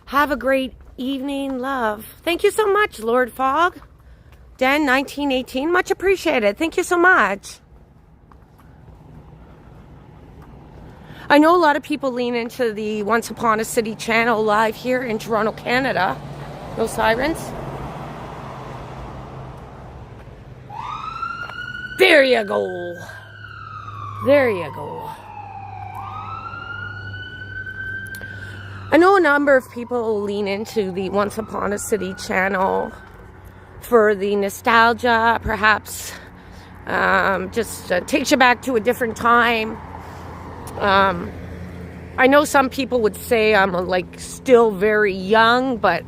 Have a great evening, love. Thank you so much, Lord Fog Den 1918. Much appreciated. Thank you so much. I know a lot of people lean into the Once Upon a City channel live here in Toronto, Canada. No sirens. There you go. There you go. I know a number of people lean into the Once Upon a City channel for the nostalgia, perhaps just takes you back to a different time. I know some people would say I'm like still very young, but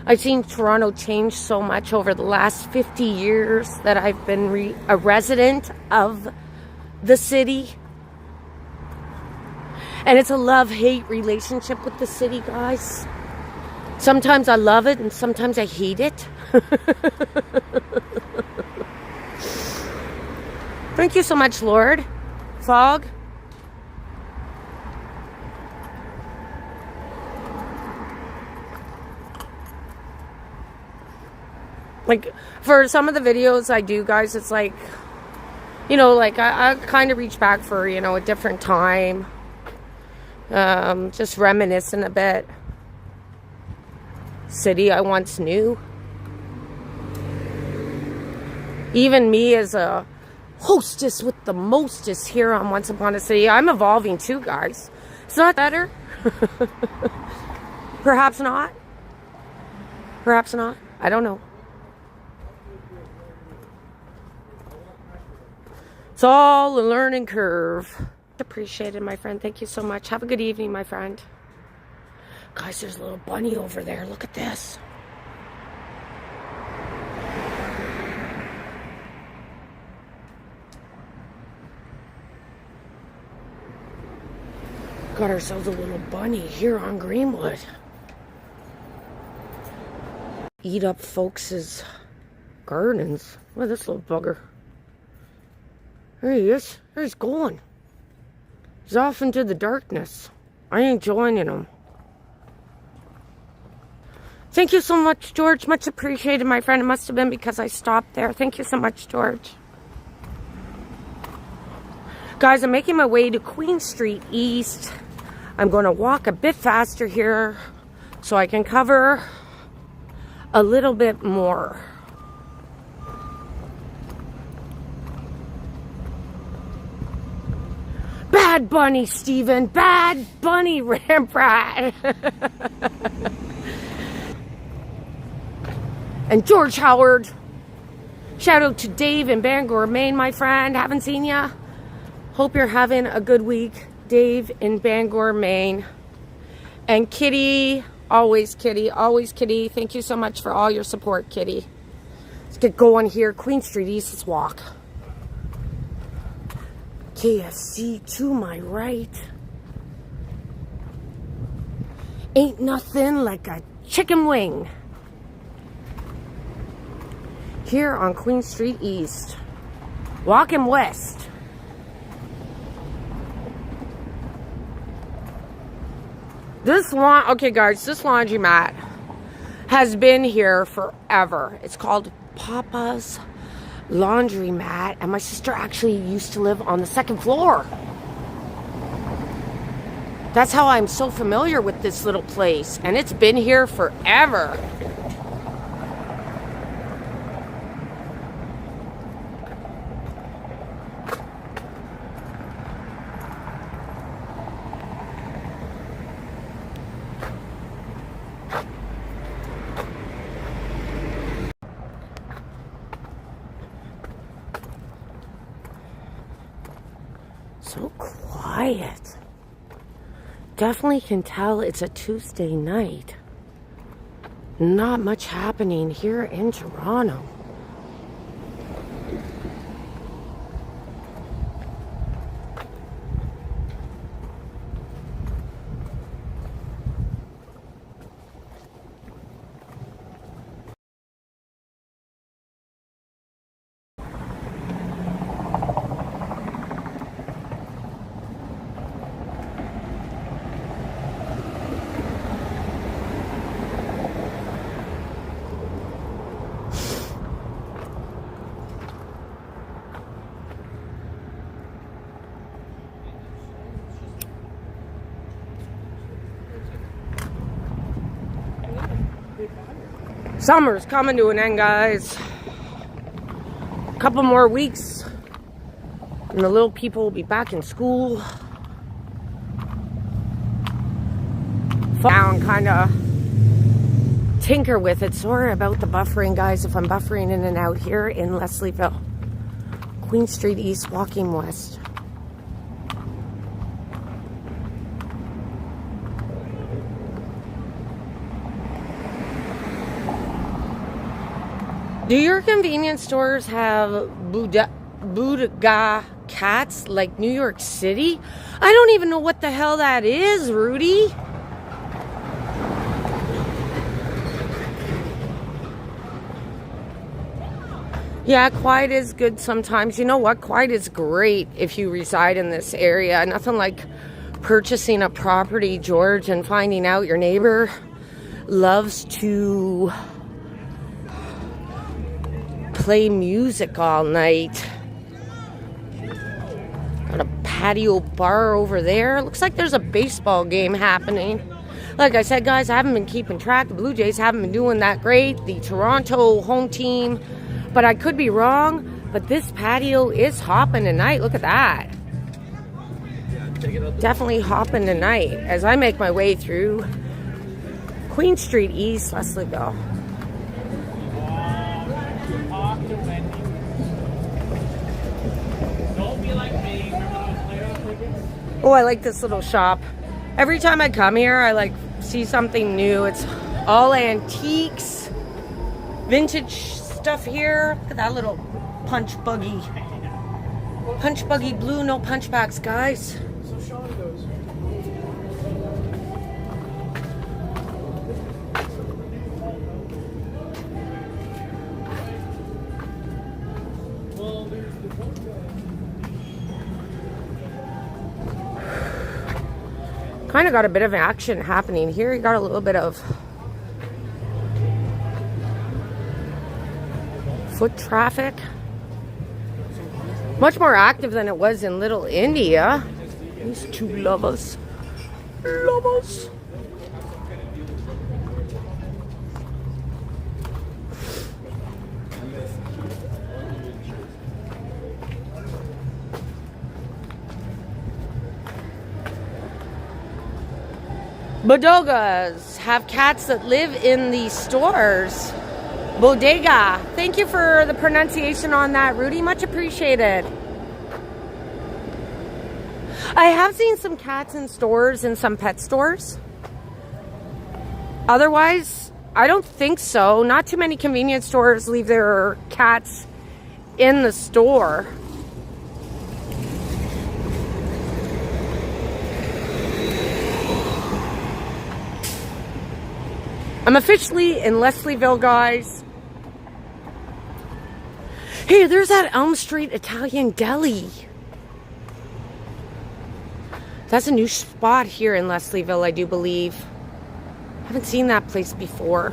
I've seen Toronto change so much over the last 50 years that I've been a resident of the city. And it's a love-hate relationship with the city, guys. Sometimes I love it and sometimes I hate it. Thank you so much, Lord Fog. Like, for some of the videos I do, guys, it's like, you know, like, I kind of reach back for, you know, a different time. Just reminiscing a bit. City I once knew. Even me as a hostess with the mostest here on Once Upon a City, I'm evolving too, guys. It's not better. Perhaps not. Perhaps not. I don't know. It's all a learning curve. Appreciated, my friend. Thank you so much. Have a good evening, my friend. Guys, there's a little bunny over there. Look at this. Got ourselves a little bunny here on Greenwood. Eat up folks' gardens. Look at this little bugger. There he is. There he's going. He's off into the darkness. I ain't joining him. Thank you so much, George. Much appreciated, my friend. It must have been because I stopped there. Thank you so much, George. Guys, I'm making my way to Queen Street East. I'm going to walk a bit faster here so I can cover a little bit more. Bad Bunny, Steven. Bad Bunny, Ramprat. And George Howard. Shout out to Dave in Bangor, Maine, my friend. Haven't seen ya. Hope you're having a good week. Dave in Bangor, Maine. And Kitty. Always Kitty. Always Kitty. Thank you so much for all your support, Kitty. Let's get going here. Queen Street East. Let's walk. KFC to my right. Ain't nothing like a chicken wing. Here on Queen Street East. Walking west. Okay guys, this laundromat has been here forever. It's called Papa's Laundromat, and my sister actually used to live on the second floor. That's how I'm so familiar with this little place. And it's been here forever. So quiet. Definitely can tell it's a Tuesday night. Not much happening here in Toronto. Summer's coming to an end, guys. A couple more weeks and the little people will be back in school. Down, kind of tinker with it. Sorry about the buffering, guys, if I'm buffering in and out here in Leslieville. Queen Street East, walking west. Do your convenience stores have Bodega cats like New York City? I don't even know what the hell that is, Rudy. Yeah, quiet is good sometimes. You know what? Quiet is great if you reside in this area. Nothing like purchasing a property, George, and finding out your neighbor loves to play music all night. Got a patio bar over there. Looks like there's a baseball game happening. Like I said, guys, I haven't been keeping track. The Blue Jays haven't been doing that great. The Toronto home team. But I could be wrong. But this patio is hopping tonight. Look at that. Definitely hopping tonight as I make my way through Queen Street East, Leslieville. Oh, I like this little shop. Every time I come here, I like see something new. It's all antiques, vintage stuff here. Look at that little punch buggy. Punch buggy blue, no punchbacks, guys. So Sean goes. Kind of got a bit of action happening here. You got a little bit of foot traffic. Much more active than it was in Little India. These two lovers. Lovers. Bodegas have cats that live in the stores. Bodega. Thank you for the pronunciation on that, Rudy. Much appreciated. I have seen some cats in stores and some pet stores. Otherwise, I don't think so. Not too many convenience stores leave their cats in the store. I'm officially in Leslieville, guys. Hey, there's that Elm Street Italian Deli. That's a new spot here in Leslieville, I do believe. Haven't seen that place before.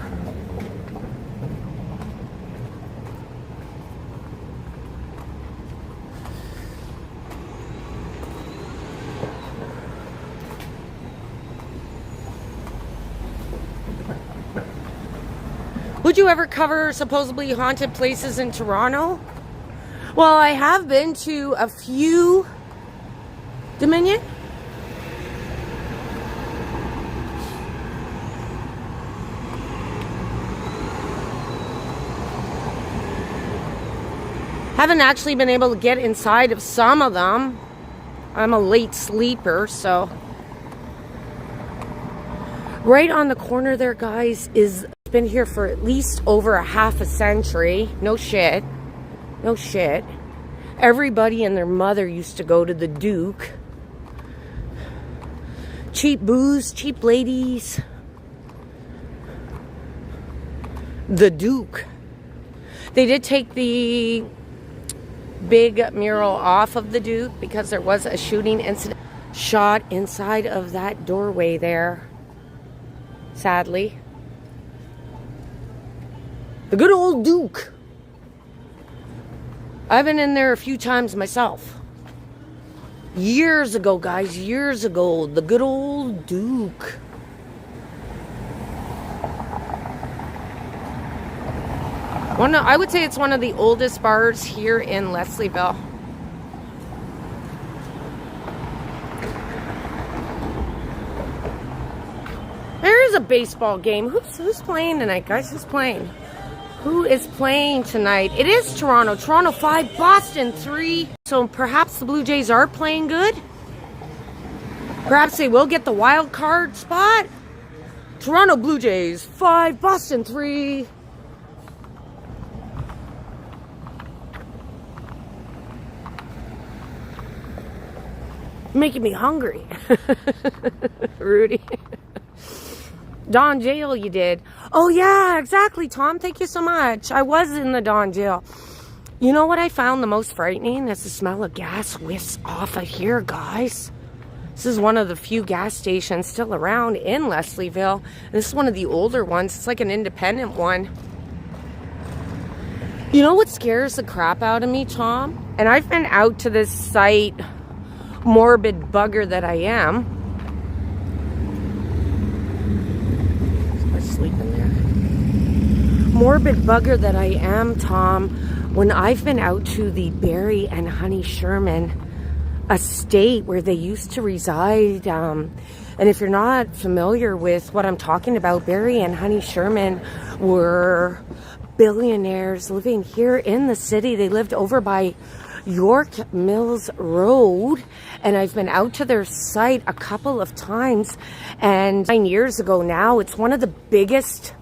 Would you ever cover supposedly haunted places in Toronto? Well, I have been to a few. Dominion? Haven't actually been able to get inside of some of them. I'm a late sleeper, so. Right on the corner there, guys, is been here for at least over a half a century. No shit. No shit. Everybody and their mother used to go to the Duke. Cheap booze, cheap ladies. The Duke. They did take the big mural off of the Duke because there was a shooting incident shot inside of that doorway there. Sadly. The good old Duke. I've been in there a few times myself. Years ago, guys, years ago. The good old Duke. I would say it's one of the oldest bars here in Leslieville. There is a baseball game. Who's playing tonight, guys? Who's playing? Who is playing tonight? It is Toronto. Toronto 5, Boston 3. So perhaps the Blue Jays are playing good. Perhaps they will get the wild card spot. Toronto Blue Jays 5, Boston 3. Making me hungry. Rudy. Don Jail you did. Oh yeah, exactly, Tom. Thank you so much. I was in the Don Jail. You know what I found the most frightening is the smell of gas whiffs off of here, guys. This is one of the few gas stations still around in Leslieville. This is one of the older ones. It's like an independent one. You know what scares the crap out of me, Tom? And I've been out to this site, morbid bugger that I am. Sleeping there. Morbid bugger that I am, Tom, when I've been out to the Barry and Honey Sherman estate where they used to reside, and if you're not familiar with what I'm talking about, Barry and Honey Sherman were billionaires living here in the city. They lived over by York Mills Road, and I've been out to their site a couple of times, and 9 years ago now, it's one of the biggest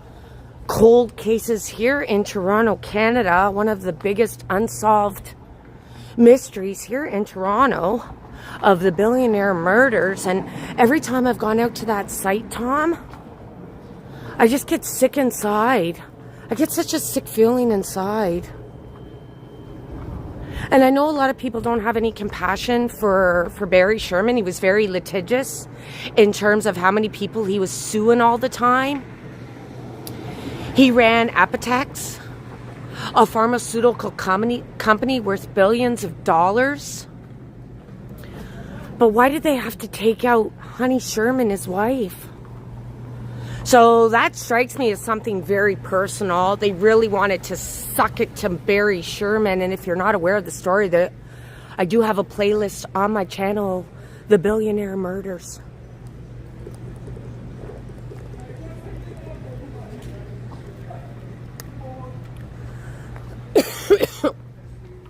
cold cases here in Toronto, Canada, one of the biggest unsolved mysteries here in Toronto of the billionaire murders. And every time I've gone out to that site, Tom, I just get sick inside. I get such a sick feeling inside. And I know a lot of people don't have any compassion for Barry Sherman. He was very litigious in terms of how many people he was suing all the time. He ran Apotex, a pharmaceutical company worth billions of dollars. But why did they have to take out Honey Sherman, his wife? So that strikes me as something very personal. They really wanted to suck it to Barry Sherman. And if you're not aware of the story, I do have a playlist on my channel, The Billionaire Murders.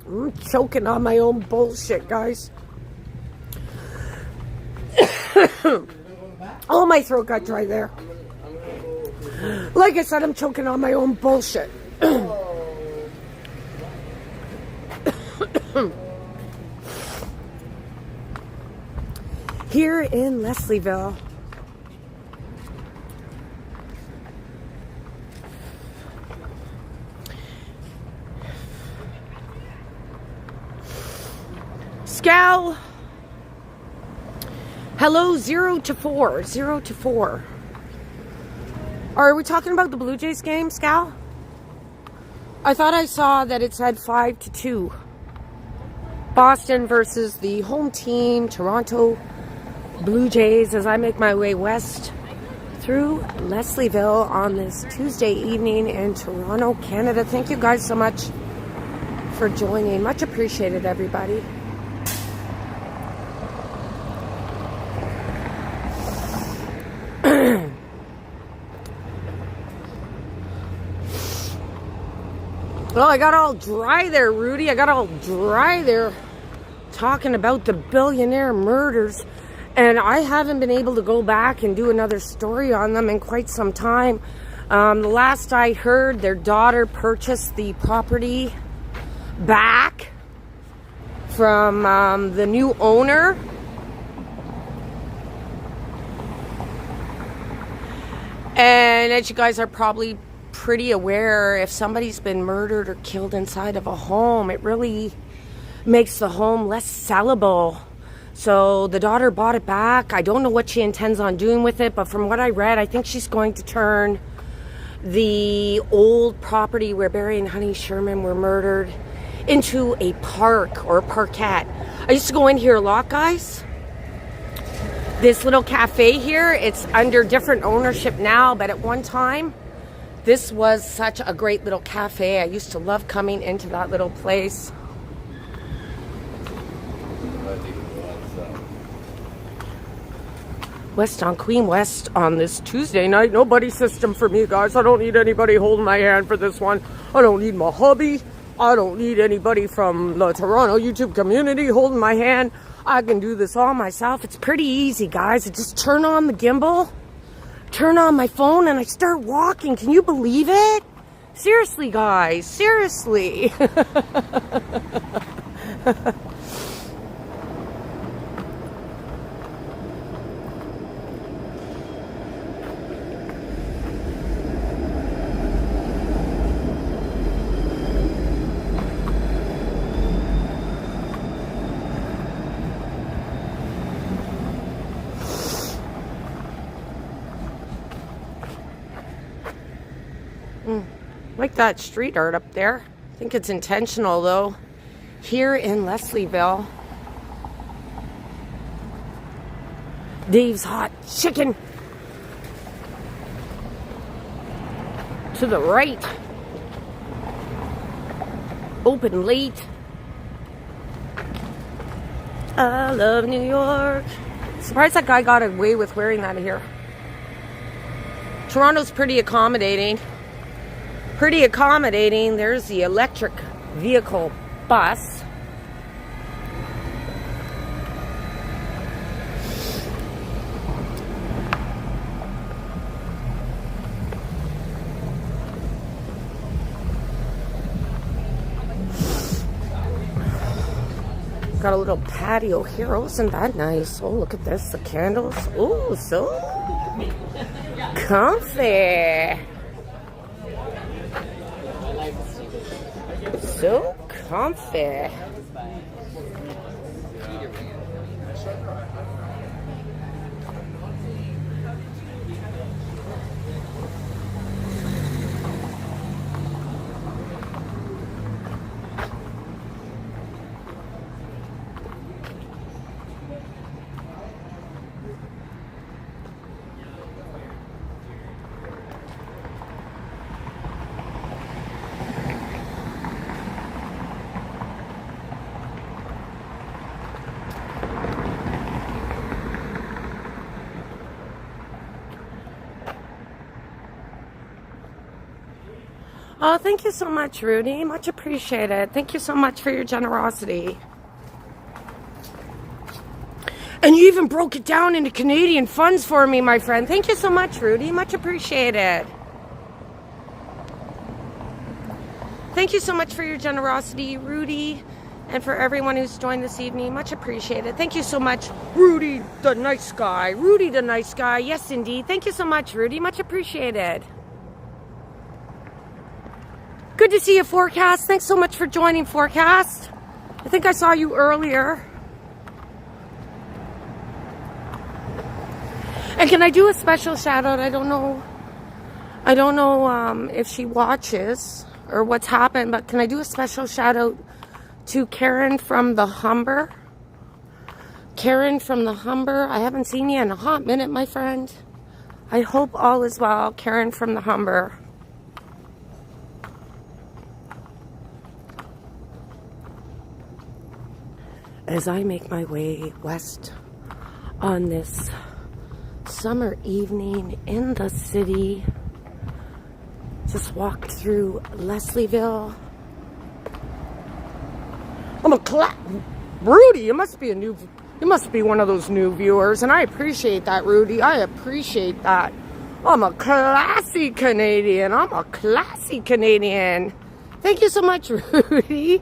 I'm choking on my own bullshit, guys. Oh, my throat got dry there. Like I said, I'm choking on my own bullshit. Here in Leslieville. Scal. Hello, 0 to 4. 0 to 4. Are we talking about the Blue Jays game, Scal? I thought I saw that it said 5 to 2. Boston versus the home team, Toronto Blue Jays, as I make my way west through Leslieville on this Tuesday evening in Toronto, Canada. Thank you guys so much for joining. Much appreciated, everybody. Well, I got all dry there, Rudy. I got all dry there talking about the billionaire murders. And I haven't been able to go back and do another story on them in quite some time. The last I heard, their daughter purchased the property back from the new owner. And as you guys are probably pretty aware, if somebody's been murdered or killed inside of a home, it really makes the home less sellable. So the daughter bought it back. I don't know what she intends on doing with it, but from what I read, I think she's going to turn the old property where Barry and Honey Sherman were murdered into a park or a parkette. I used to go in here a lot, guys. This little cafe here, it's under different ownership now, but at one time, this was such a great little cafe. I used to love coming into that little place. West on Queen West on this Tuesday night. No buddy system for me, guys. I don't need anybody holding my hand for this one. I don't need my hubby. I don't need anybody from the Toronto YouTube community holding my hand. I can do this all myself. It's pretty easy, guys. I just turn on the gimbal, turn on my phone, and I start walking. Can you believe it? Seriously, guys. Seriously. Like that street art up there. I think it's intentional though. Here in Leslieville. Dave's Hot Chicken. To the right. Open late. I love New York. Surprised that guy got away with wearing that here. Toronto's pretty accommodating. Pretty accommodating. There's the electric vehicle bus. Got a little patio here. Oh, isn't that nice? Oh, look at this. The candles. Oh, so comfy. So comfy. Oh, thank you so much, Rudy. Much appreciated. Thank you so much for your generosity. And you even broke it down into Canadian funds for me, my friend. Thank you so much, Rudy. Much appreciated. Thank you so much for your generosity, Rudy, and for everyone who's joined this evening. Much appreciated. Thank you so much, Rudy the nice guy. Rudy the nice guy. Yes, indeed. Thank you so much, Rudy. Much appreciated. Good to see you, Forecast. Thanks so much for joining, Forecast. I think I saw you earlier. And can I do a special shout out? I don't know if she watches or what's happened, but can I do a special shout out to Karen from the Humber? Karen from the Humber. I haven't seen you in a hot minute, my friend. I hope all is well. Karen from the Humber. As I make my way west on this summer evening in the city, just walked through Leslieville. Rudy, you must be one of those new viewers, and I appreciate that, Rudy. I appreciate that. I'm a classy Canadian. I'm a classy Canadian. Thank you so much, Rudy.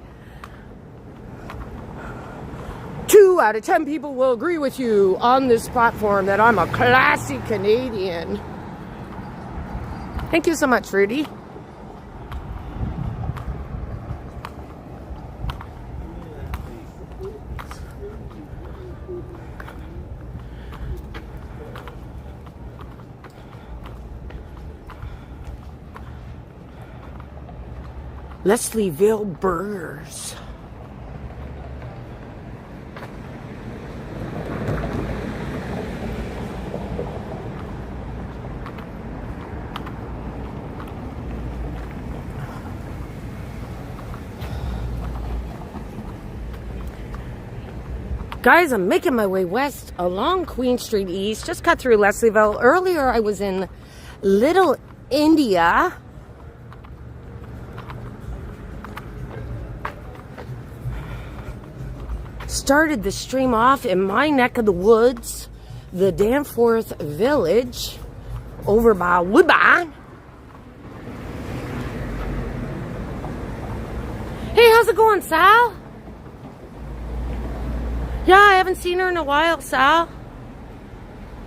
2 out of 10 people will agree with you on this platform that I'm a classy Canadian. Thank you so much, Rudy. Leslieville burgers. Guys, I'm making my way west along Queen Street East. Just cut through Leslieville. Earlier, I was in Little India. Started the stream off in my neck of the woods, the Danforth Village, over by Woodbine. Hey, how's it going, Sal? Yeah, I haven't seen her in a while, Sal.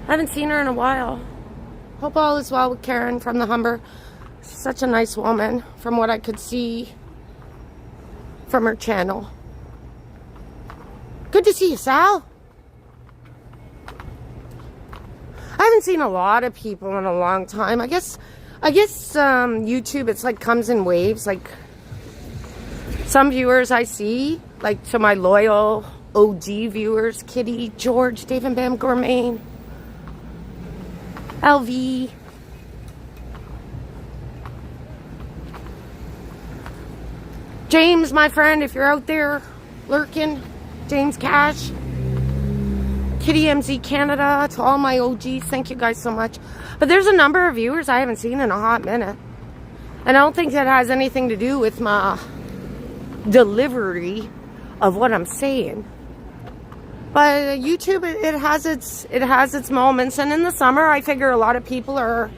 I haven't seen her in a while. Hope all is well with Karen from the Humber. She's such a nice woman from what I could see from her channel. Good to see you, Sal. I haven't seen a lot of people in a long time. I guess YouTube, it's like comes in waves. Like some viewers I see, like to my loyal OG viewers, Kitty, George, Dave and Bam Gourmet, LV. James, my friend, if you're out there lurking, James Cash, Kitty MZ Canada, to all my OGs, thank you guys so much. But there's a number of viewers I haven't seen in a hot minute. And I don't think that has anything to do with my delivery of what I'm saying. But YouTube, it has its moments. And in the summer, I figure a lot of people are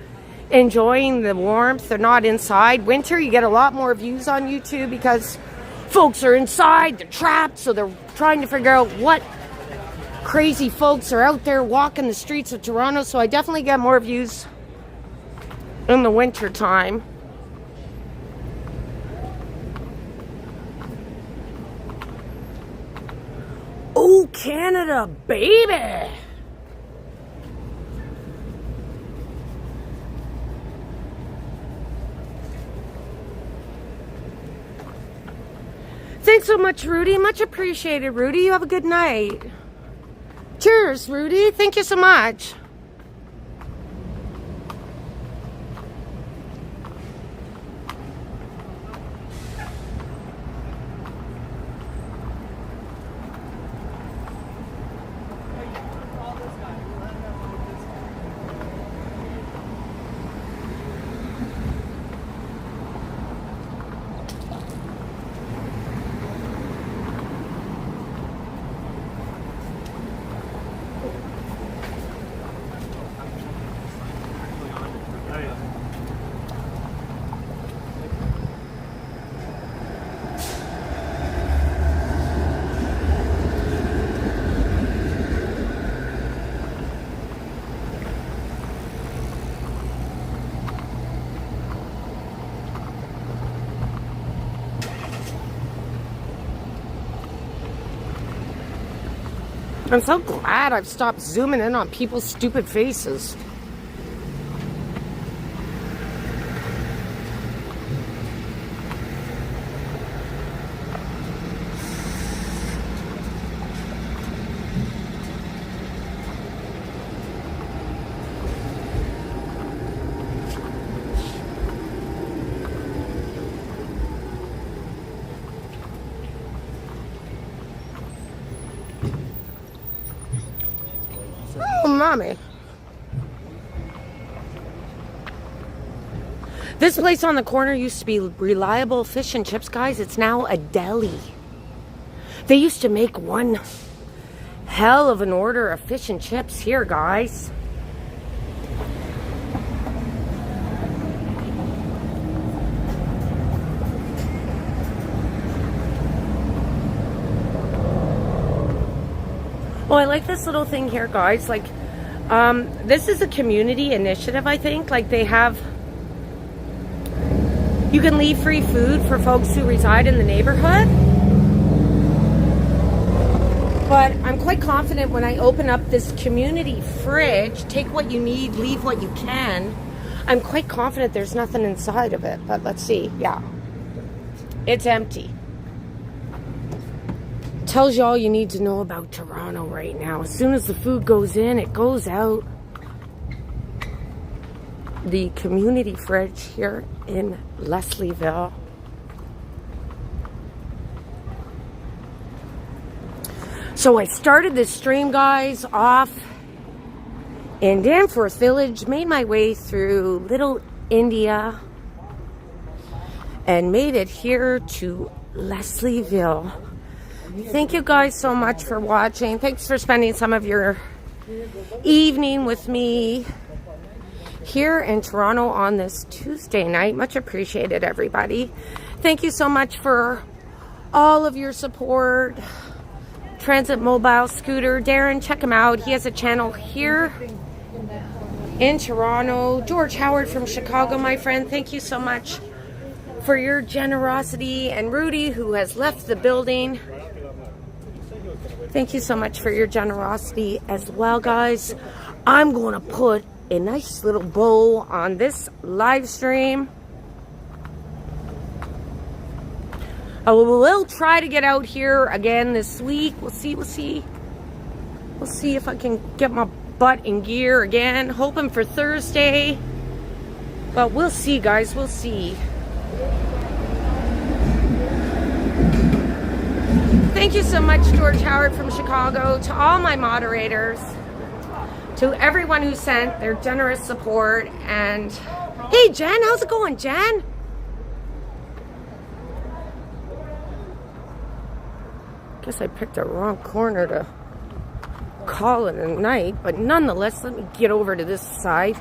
enjoying the warmth. They're not inside. Winter, you get a lot more views on YouTube because folks are inside, they're trapped, so they're trying to figure out what crazy folks are out there walking the streets of Toronto. So I definitely get more views in the winter time. Oh, Canada, baby! Thanks so much, Rudy. Much appreciated, Rudy. You have a good night. Cheers, Rudy. Thank you so much. I'm so glad I've stopped zooming in on people's stupid faces. mommy. This place on the corner used to be Reliable Fish and Chips, guys. It's now a deli. They used to make one hell of an order of fish and chips here, guys. Oh, I like this little thing here, guys. Like, this is a community initiative, I think. Like, they have, you can leave free food for folks who reside in the neighborhood. But I'm quite confident when I open up this community fridge, take what you need, leave what you can. I'm quite confident there's nothing inside of it. But let's see. Yeah. It's empty. Tells you all you need to know about Toronto right now. As soon as the food goes in, it goes out. The community fridge here in Leslieville. So I started this stream, guys, off in Danforth Village, made my way through Little India, and made it here to Leslieville. Thank you guys so much for watching. Thanks for spending some of your evening with me here in Toronto on this Tuesday night. Much appreciated, everybody. Thank you so much for all of your support. Transit Mobile Scooter, Darren, check him out. He has a channel here in Toronto. George Howard from Chicago, my friend, thank you so much for your generosity. And Rudy, who has left the building, thank you so much for your generosity as well, guys. I'm going to put a nice little bow on this live stream. I will try to get out here again this week. We'll see. We'll see if I can get my butt in gear again. Hoping for Thursday. But we'll see, guys. We'll see. Thank you so much, George Howard from Chicago. To all my moderators. To everyone who sent their generous support. And hey, Jen, how's it going, Jen? Guess I picked a wrong corner to call it a night, but nonetheless, let me get over to this side.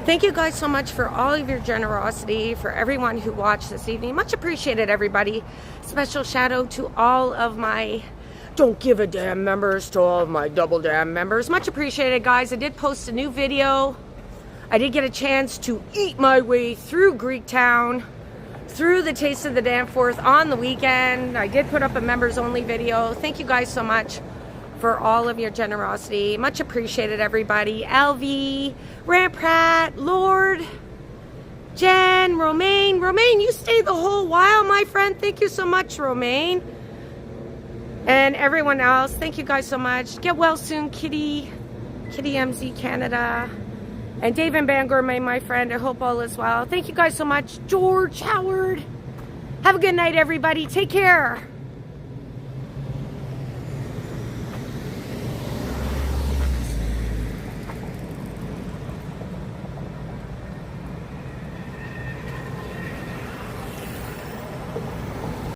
Thank you guys so much for all of your generosity, for everyone who watched this evening. Much appreciated, everybody. Special shout out to all of my Don't Give a Damn members, to all of my Double Damn members. Much appreciated, guys. I did post a new video. I did get a chance to eat my way through Greektown, through the Taste of the Danforth on the weekend. I did put up a members only video. Thank you guys so much for all of your generosity. Much appreciated, everybody. LV, Ramprat, Lord, Jen, Romaine. Romaine, you stayed the whole while, my friend. Thank you so much, Romaine. And everyone else, thank you guys so much. Get well soon, Kitty MZ Canada. And Dave and Bangor, my friend, I hope all is well. Thank you guys so much. George Howard. Have a good night, everybody. Take care.